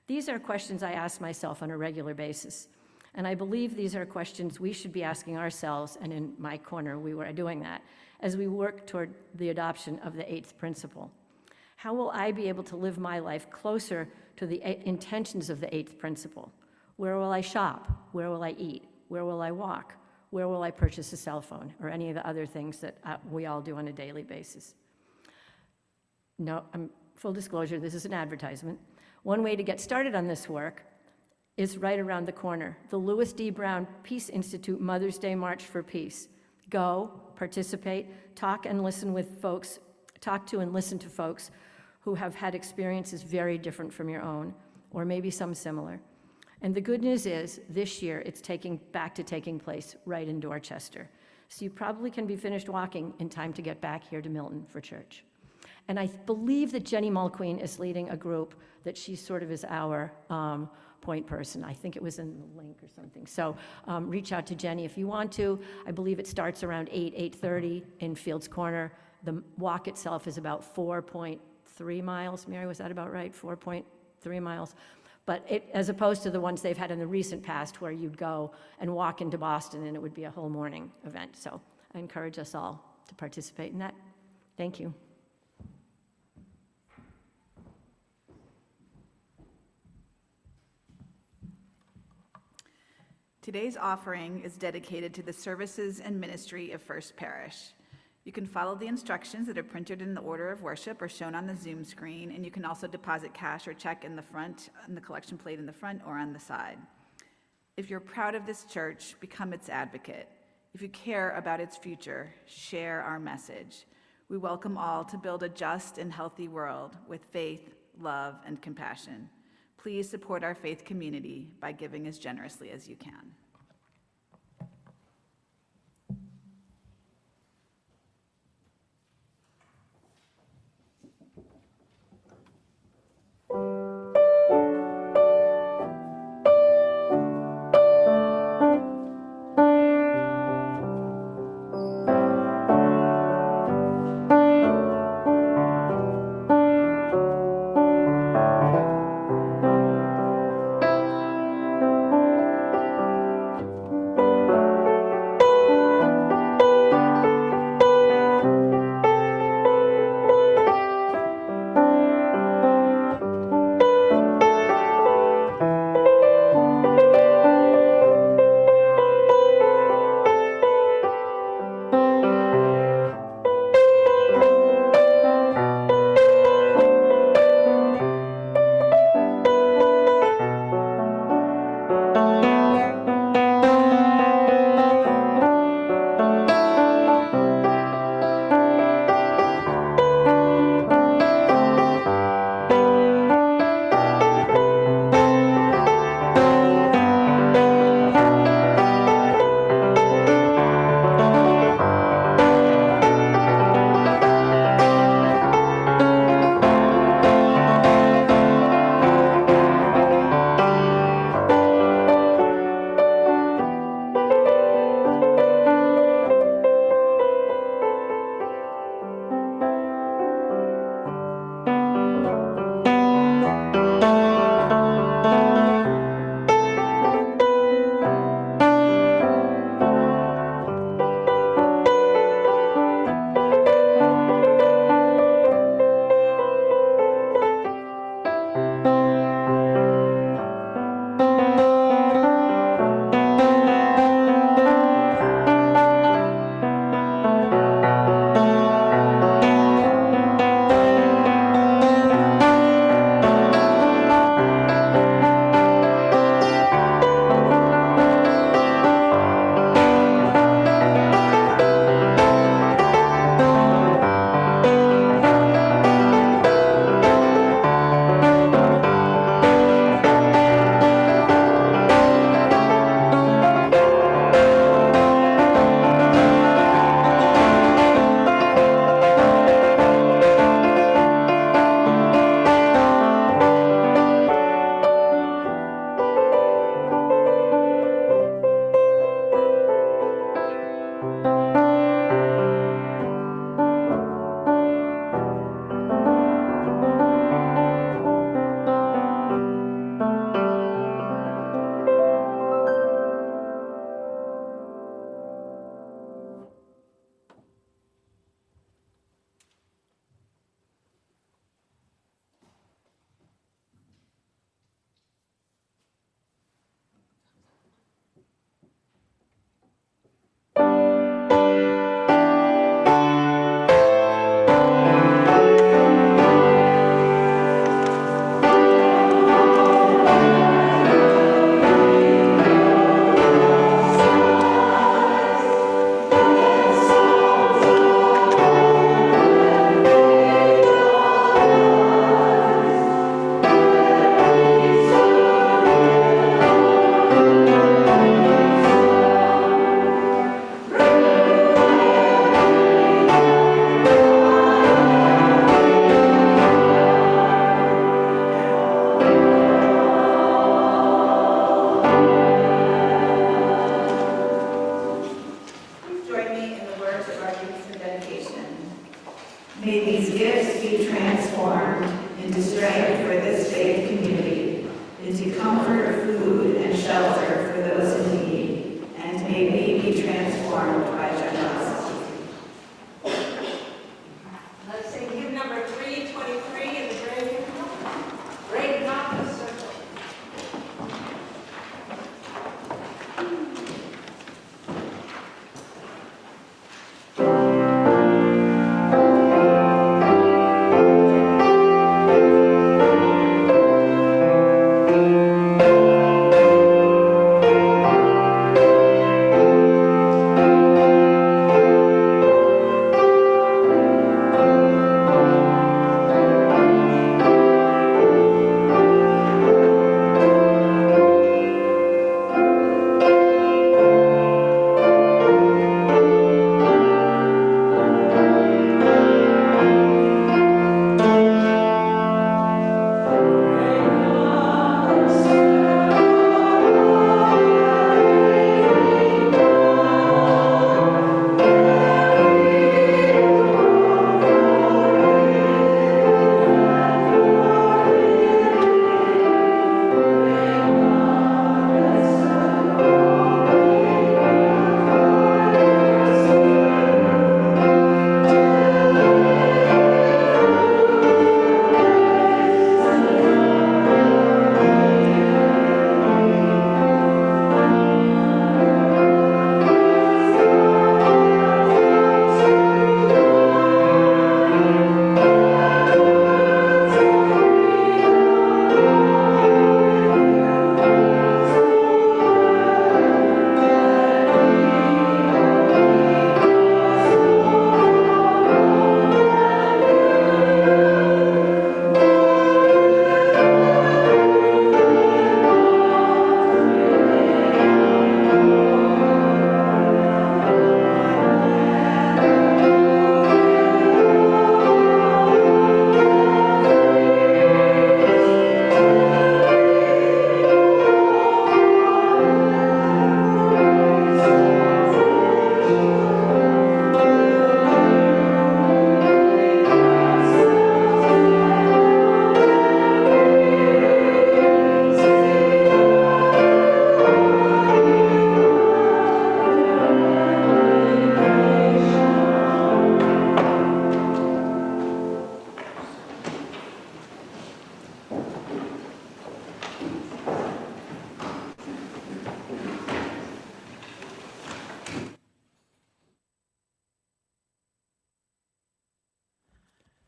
These are questions I ask myself on a regular basis, and I believe these are questions we should be asking ourselves, and in my corner, we were doing that, as we work toward the adoption of the 8th principle. How will I be able to live my life closer to the intentions of the 8th principle? Where will I shop? Where will I eat? Where will I walk? Where will I purchase a cell phone, or any of the other things that we all do on a daily basis? No, full disclosure, this is an advertisement. One way to get started on this work is right around the corner, the Louis D. Brown Peace Institute Mother's Day March for Peace. Go, participate, talk to and listen to folks who have had experiences very different from your own, or maybe some similar. And the good news is, this year, it's taking place right in Dorchester. So you probably can be finished walking in time to get back here to Milton for church. And I believe that Jenny Mulqueen is leading a group that she sort of is our point person. I think it was in the link or something. So reach out to Jenny if you want to. I believe it starts around 8:30 in Fields Corner. The walk itself is about 4.3 miles. Mary, was that about right? 4.3 miles. But as opposed to the ones they've had in the recent past where you'd go and walk into Boston and it would be a whole morning event. So I encourage us all to participate in that. Thank you. Today's offering is dedicated to the services and ministry of First Parish. You can follow the instructions that are printed in the order of worship or shown on the Zoom screen, and you can also deposit cash or check in the front, on the collection plate in the front or on the side. If you're proud of this church, become its advocate. If you care about its future, share our message. We welcome all to build a just and healthy world with faith, love, and compassion. Please support our faith community by giving as generously as you can. May these gifts be transformed into strength for this faith community, into comfort, food, and shelter for those in need, and may we be transformed by generosity. Let's sing hymn number 323 in the Great Compass Circle.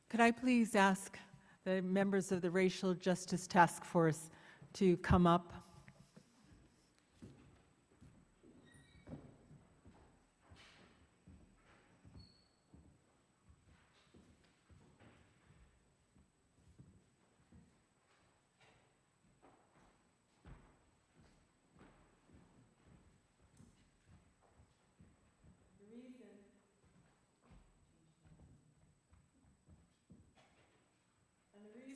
Could I please ask the members of the Racial Justice Task Force to come up?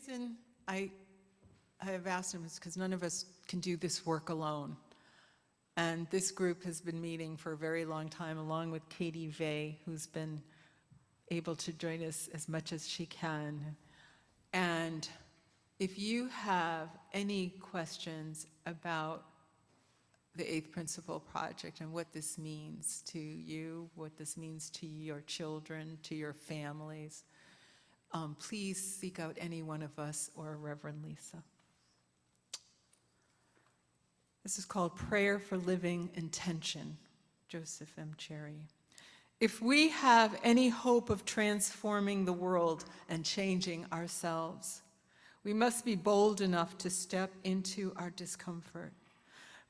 The reason I have asked him is because none of us can do this work alone. And this group has been meeting for a very long time, along with Katie Vey, who's been able to join us as much as she can. And if you have any questions about the Eighth Principle Project and what this means to you, what this means to your children, to your families, please seek out any one of us or Reverend Lisa. This is called Prayer for Living Intention, Joseph M. Cherry. If we have any hope of transforming the world and changing ourselves, we must be bold enough to step into our discomfort,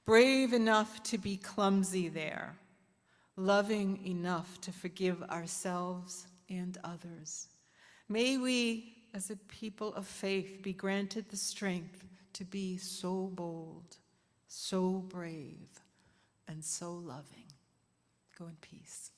brave enough to be clumsy there, loving enough to forgive ourselves and others. May we, as a people of faith, be granted the strength to be so bold, so brave, and so loving. Go in peace.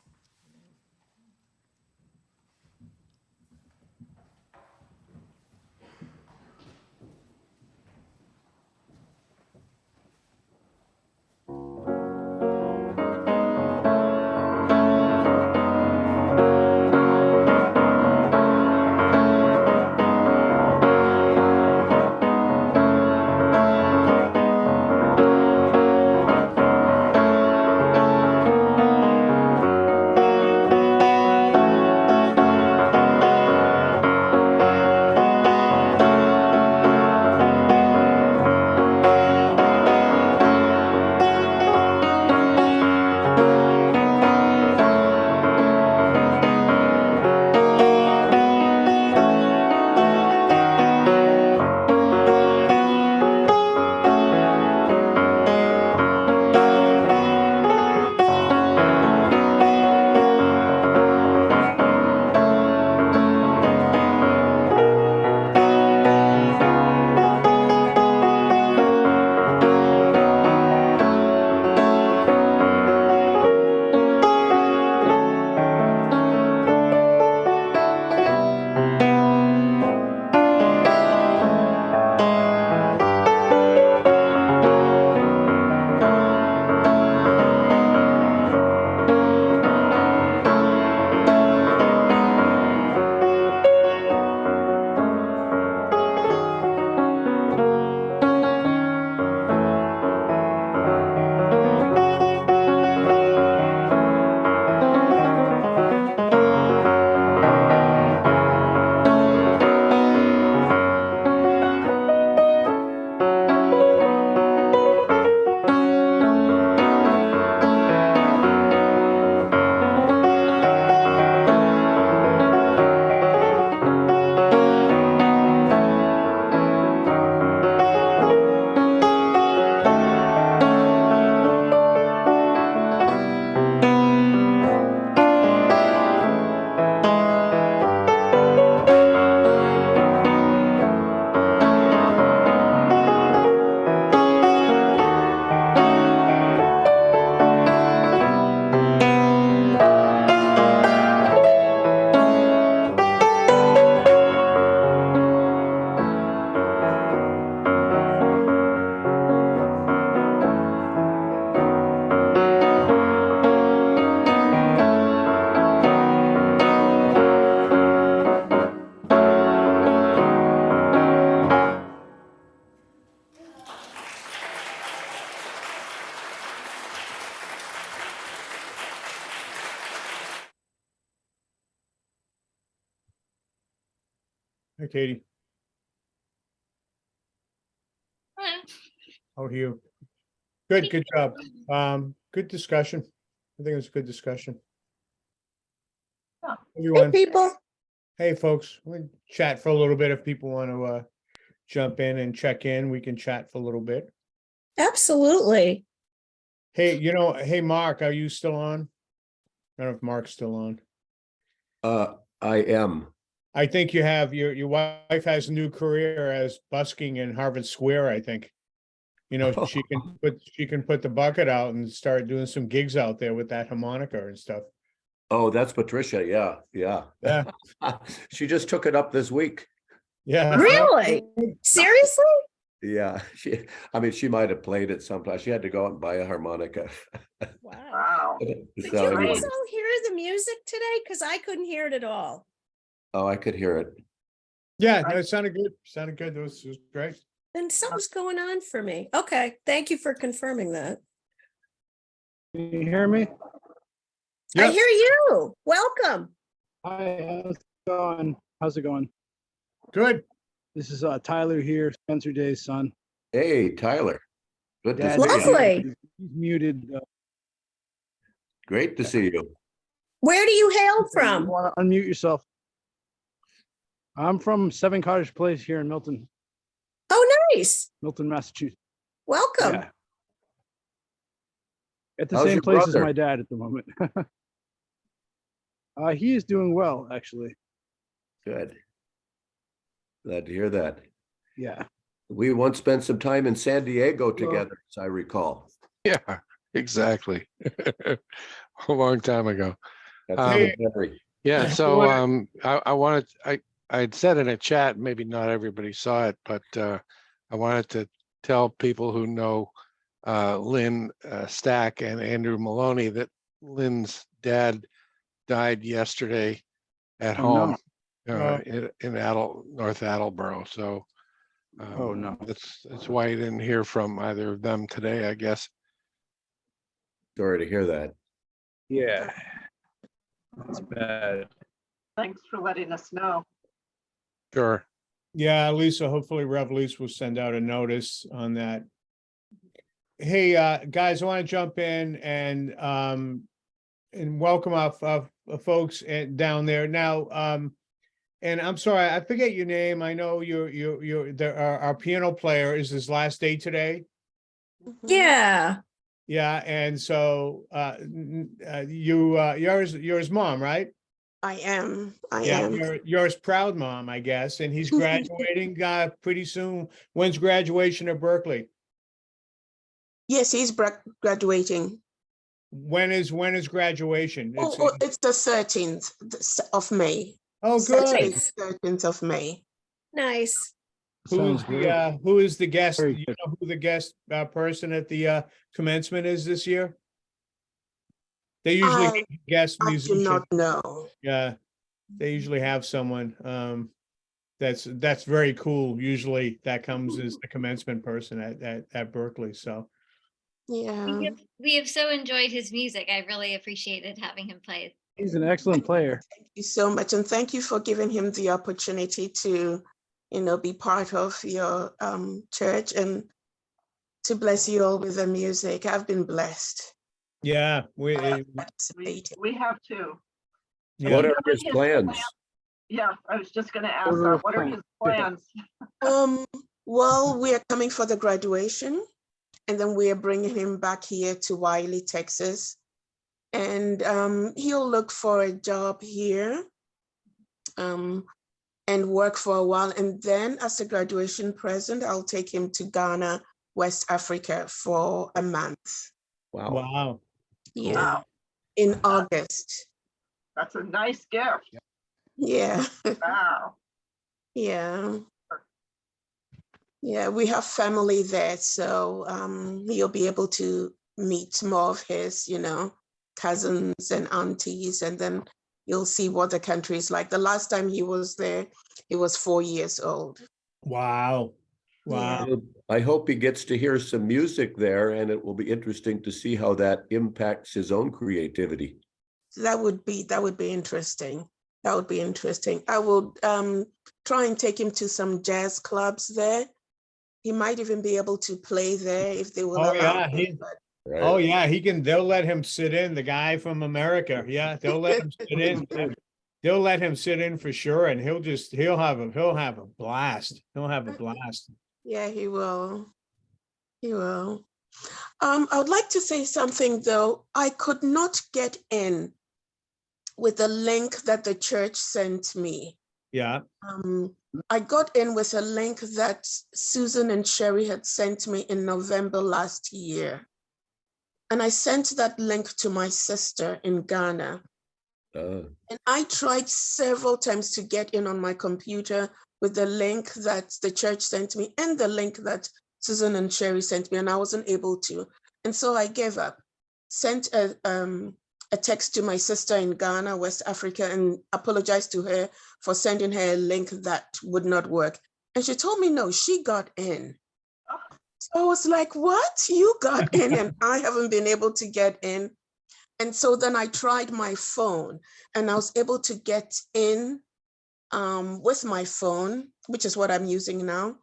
Hi, Katie. Hello. How are you? Good job. Good discussion. I think it was a good discussion. Yeah. Hey, Everyone, people. hey, folks, we chat for a little bit. If people want to jump in and check in, we can chat for a little bit. Absolutely. Hey, hey, Mark, are you still on? I don't know if Mark's still on. I am. I think you have your wife has a new career as busking in Harvard Square, I think. She can put the bucket out and start doing some gigs out there with that harmonica and stuff. Oh, that's Patricia. Yeah. Yeah. She just took it up this week. Yeah. Really? Seriously? Yeah. She might have played it sometime. She had to go out and buy a harmonica. Wow. Wow. Did So you anyway. also hear the music today? Because I couldn't hear it at all. Oh, I could hear it. Yeah, no, it sounded good. Sounded good. It was great. Then something's going on for me. Okay, thank you for confirming that. Can you hear me? I Yep. hear you. Welcome. Hi, how's it going? How's it going? Good. This is Tyler here, Spencer Day's son. Hey, Tyler. Good to Dad, see you. Lovely. He's muted. Great to see you. Where do you hail You from? want to unmute yourself? I'm from Seven Cottage Place here in Milton, Oh, nice. Massachusetts. Welcome. Yeah. At the How's same your place as brother? my dad at the moment. He is doing well, actually. Good. Glad to hear that. Yeah. We once spent some time in San Diego together, as I recall. Yeah, exactly. A long time ago. That's Um, Henry. Yeah, You so wanna- I'd said in a chat, maybe not everybody saw it, but I wanted to tell people who know Lynn Stack and Andrew Maloney that Lynn's dad died yesterday at Oh, home Oh. in North Attleboro. So Oh, no. that's why you didn't hear from either of them today, I guess. Sorry to hear that. Yeah. That's bad. Thanks for letting us know. Sure. Yeah, Lisa, hopefully Revelise will send out a notice on that. Hey, guys, I want to jump in and welcome our folks down there now. And I'm sorry, I forget your name. I know our piano player is his last day today. Yeah. Yeah, and so you're his mom, right? I am. I Yeah, am. you're his proud mom, I guess, and he's graduating pretty soon. When's graduation at Berkeley? Yes, he's graduating. When is graduation? It's the 13th of May. Oh, Saturday, good. 13th of May. Nice. Who is the guest? Very You good. know who the guest person at the commencement is this year? They usually have a guest I do musician. not know. Yeah, they usually have someone. That's very cool. Usually that comes as the commencement person at Berkeley. So Yeah. We have so enjoyed his music. I really appreciated having him play. He's an excellent player. Thank you so much. And thank you for giving him the opportunity to, be part of your church and to bless you all with the music. I've been blessed. yeah, We have to. Yeah. What are his plans? Yeah, I was just going to ask What are that. the What are his plans? Well, we are coming for the graduation, and then we are bringing him back here to Wiley, Texas. And he'll look for a job here and work for a while. And then as a graduation present, I'll take him to Ghana, West Africa for a month. Wow. Wow. Yeah. Wow. In August. That's a nice gift. Yeah. Wow. Yeah. Yeah, we have family there, so he'll be able to meet more of his, cousins and aunties, and then you'll see what the country is like. The last time he was there, he was 4 years old. Wow. Wow. Yeah. I hope he gets to hear some music there, and it will be interesting to see how that impacts his own creativity. That would be interesting. That would be interesting. I will try and take him to some jazz clubs there. He might even be able to play there if they will Oh, allow yeah, him. But oh, yeah, they'll let him sit in, the guy from America. Yeah, they'll let him sit in. They'll let him sit in for sure, and he'll have a blast. He'll have a blast. yeah, he will. He will. I would like to say something though. I could not get in with the link that the church sent me. Yeah. I got in with a link that Susan and Sherry had sent me in November last year. And I sent that link to my sister in Ghana. And I tried several times to get in on my computer with the link that the church sent me and the link that Susan and Sherry sent me, and I wasn't able to. And so I gave up, sent a text to my sister in Ghana, West Africa, and apologized to her for sending her a link that would not work. And she told me, no, she got in. So I was like, what? You got in and I haven't been able to get in. And so then I tried my phone and I was able to get in with my phone, which is what I'm using now,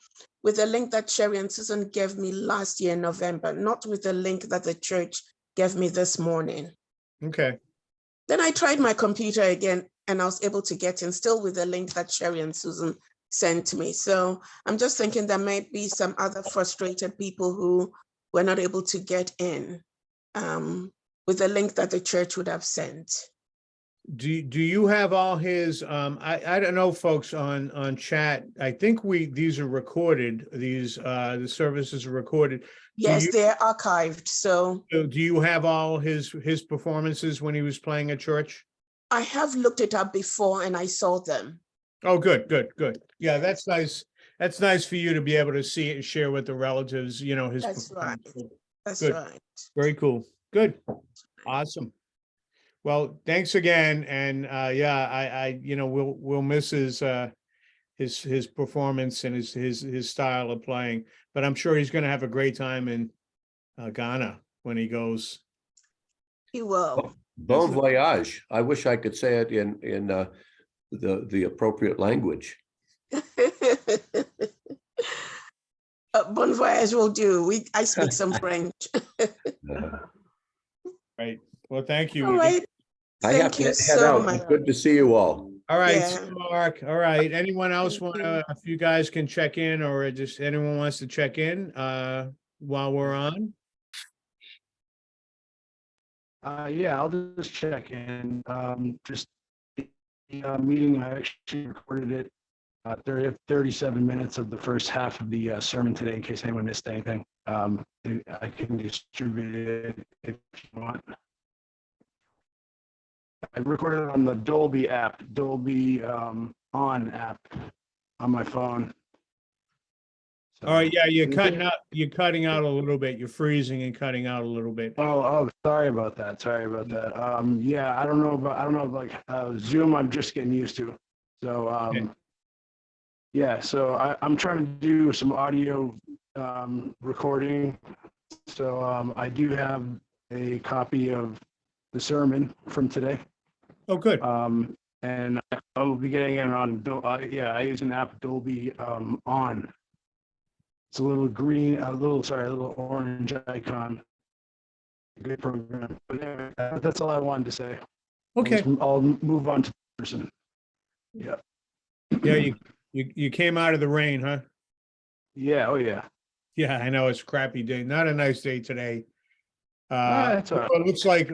with the link that Sherry and Susan gave me last year in November, not with the link that the church gave me this morning. Okay. Then I tried my computer again and I was able to get in still with the link that Sherry and Susan sent me. So I'm just thinking there might be some other frustrated people who were not able to get in with the link that the church would have sent. Do you have all his, I don't know, folks on chat, I think these are recorded, the services are recorded. Yes, they're archived, so. Do you have all his performances when he was playing at church? I have looked it up before and I saw them. Oh, good. Yeah, that's nice. That's nice for you to be able to see it and share with the relatives, his That's right. performance. That's Good. right. Very cool. Good. Awesome. Well, thanks again. And we'll miss his performance and his style of playing, but I'm sure he's going to have a great time in Ghana when he goes. He will. Bon voyage. I wish I could say it in the appropriate language. Bon voyage will do. I speak some French. Right. Well, thank you. All right. I have to head out. Good to see you all. All right, Yeah. so Mark. All right. Anyone else want to, if you guys can check in, or just anyone wants to check in while we're on? Yeah, I'll just check in. Just the meeting, I actually recorded it. 37 minutes of the first half of the sermon today, in case anyone missed anything. I can distribute it if you want. I recorded it on the Dolby app, Dolby On app on my phone. So, All right, yeah, you're cutting out a little bit. You're freezing and cutting out a little bit. Oh, sorry about that. Yeah, I don't know, Zoom, I'm just getting used to. So, Okay. yeah, so I'm trying to do some audio recording. So I do have a copy of the sermon from today. Oh, good. And I'll be getting it on, I use an app, Dolby On. It's a little green, a little orange icon. Good program. But anyway, that's all I wanted to say. Okay. I'll move on to the person. Yeah. Yeah, you came out of the rain, huh? Yeah. Oh, yeah. Yeah, I know, it's a crappy day. Not a nice day today. That's all right. It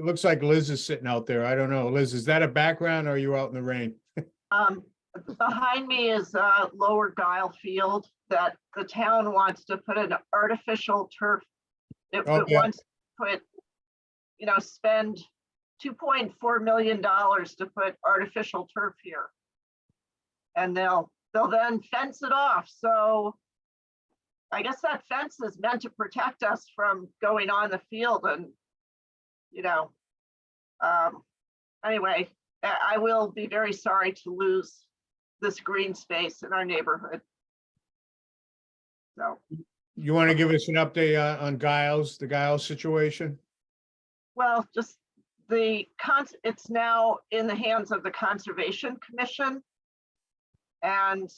looks like Liz is sitting out there. I don't know. Liz, is that a background or are you out in the rain? Behind me is Lower Guile Field that the town wants to put an artificial turf. It wants to put, spend $2.4 million to put artificial turf here. And they'll then fence it off. So I guess that fence is meant to protect us from going on the field. And, anyway, I will be very sorry to lose this green space in our neighborhood. So. You want to give us an update on the Giles situation? Well, just it's now in the hands of the Conservation Commission. And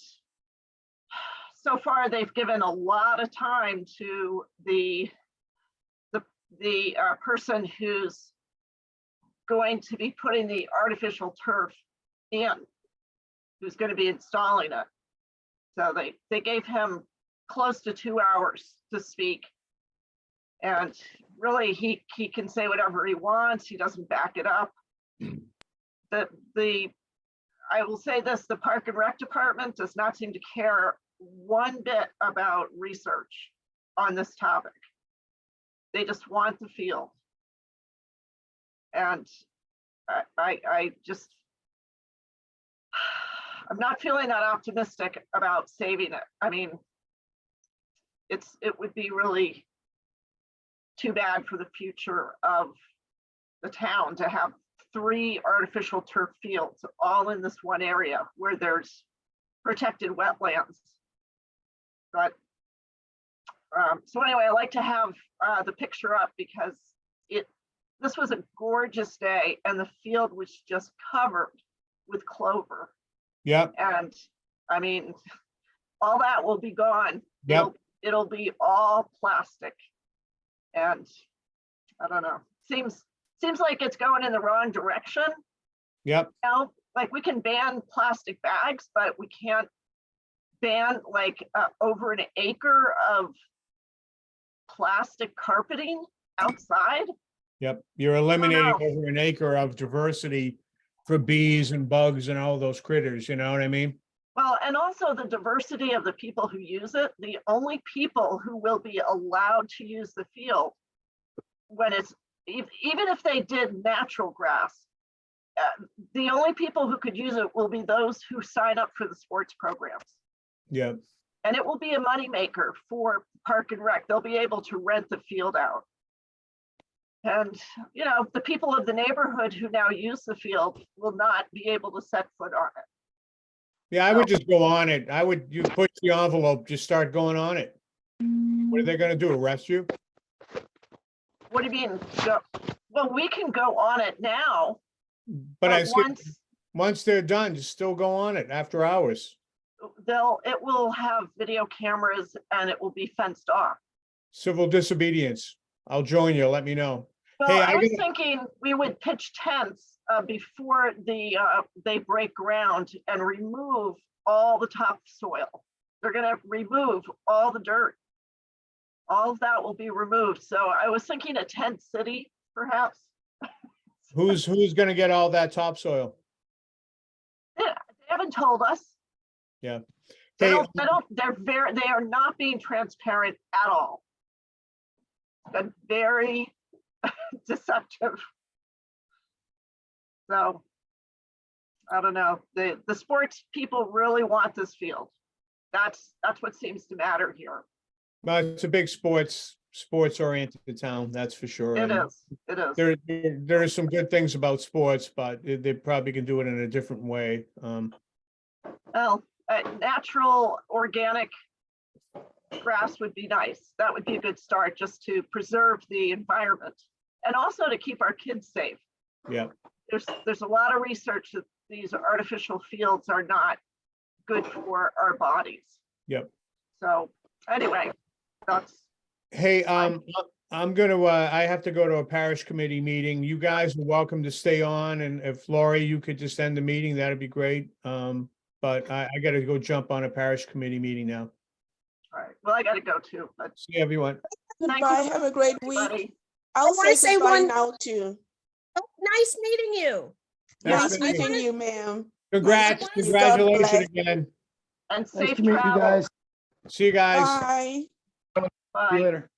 so far, they've given a lot of time to the person who's going to be putting the artificial turf in, who's going to be installing it. So they gave him close to 2 hours to speak. And really, he can say whatever he wants. He doesn't back it up. I will say this, the Park and Rec Department does not seem to care one bit about research on this topic. They just want the field. And I'm not feeling that optimistic about saving it. I mean, it would be really too bad for the future of the town to have 3 artificial turf fields all in this one area where there's protected wetlands. But so anyway, I like to have the picture up because this was a gorgeous day and the field was just covered with clover. Yep. And I mean, all that will be gone. Yep. It'll be all plastic. And I don't know, seems like it's going in the wrong direction. Yep. You know, like we can ban plastic bags, but we can't ban like over an acre of plastic carpeting outside. Yep. You're eliminating over an acre of diversity for bees and bugs and all those critters, you know what I mean? Well, and also the diversity of the people who use it. The only people who will be allowed to use the field when it's, even if they did natural grass, the only people who could use it will be those who sign up for the sports programs. Yeah. And it will be a moneymaker for Park and Rec. They'll be able to rent the field out. And, you know, the people of the neighborhood who now use the field will not be able to set foot on it. Yeah, I would just go on it. You push the envelope, just start going on it. What are they gonna do, arrest you? What do you mean? Well, we can go on it now. But I see, once once they're done, just still go on it after hours. it will have video cameras and it will be fenced off. Civil disobedience. I'll join you. Let me know. Well, Hey, I was thinking we would pitch tents before they break ground and remove all the topsoil. They're gonna remove all the dirt. All of that will be removed. So I was thinking a tent city, perhaps. Who's gonna get all that topsoil? They haven't told us. Yeah. They Hey, are not being transparent at all. They're very deceptive. So I don't know. The sports people really want this field. That's what seems to matter here. well, it's a big sports oriented town, that's for sure. It And is. there are some good things about sports, but they probably can do it in a different way. Well, natural organic grass would be nice. That would be a good start, just to preserve the environment and also to keep our kids safe. Yeah. There's a lot of research that these artificial fields are not good for our bodies. Yep. So anyway, that's. Hey, I'm gonna, I have to go to a parish committee meeting. You guys are welcome to stay on, and if Laurie, you could just end the meeting, that'd be great. But I gotta go jump on a parish committee meeting now. All right. Well, I got to go too. But See everyone. thank Goodbye. you, Have a great everybody. week. I'll wanna say say goodbye one- now too. Oh, nice meeting you. Nice meeting you. meeting you, ma'am. Congrats, God bless. congratulations again. And Nice safe to meet you travel. guys. See you guys. Bye. Bye. See you later.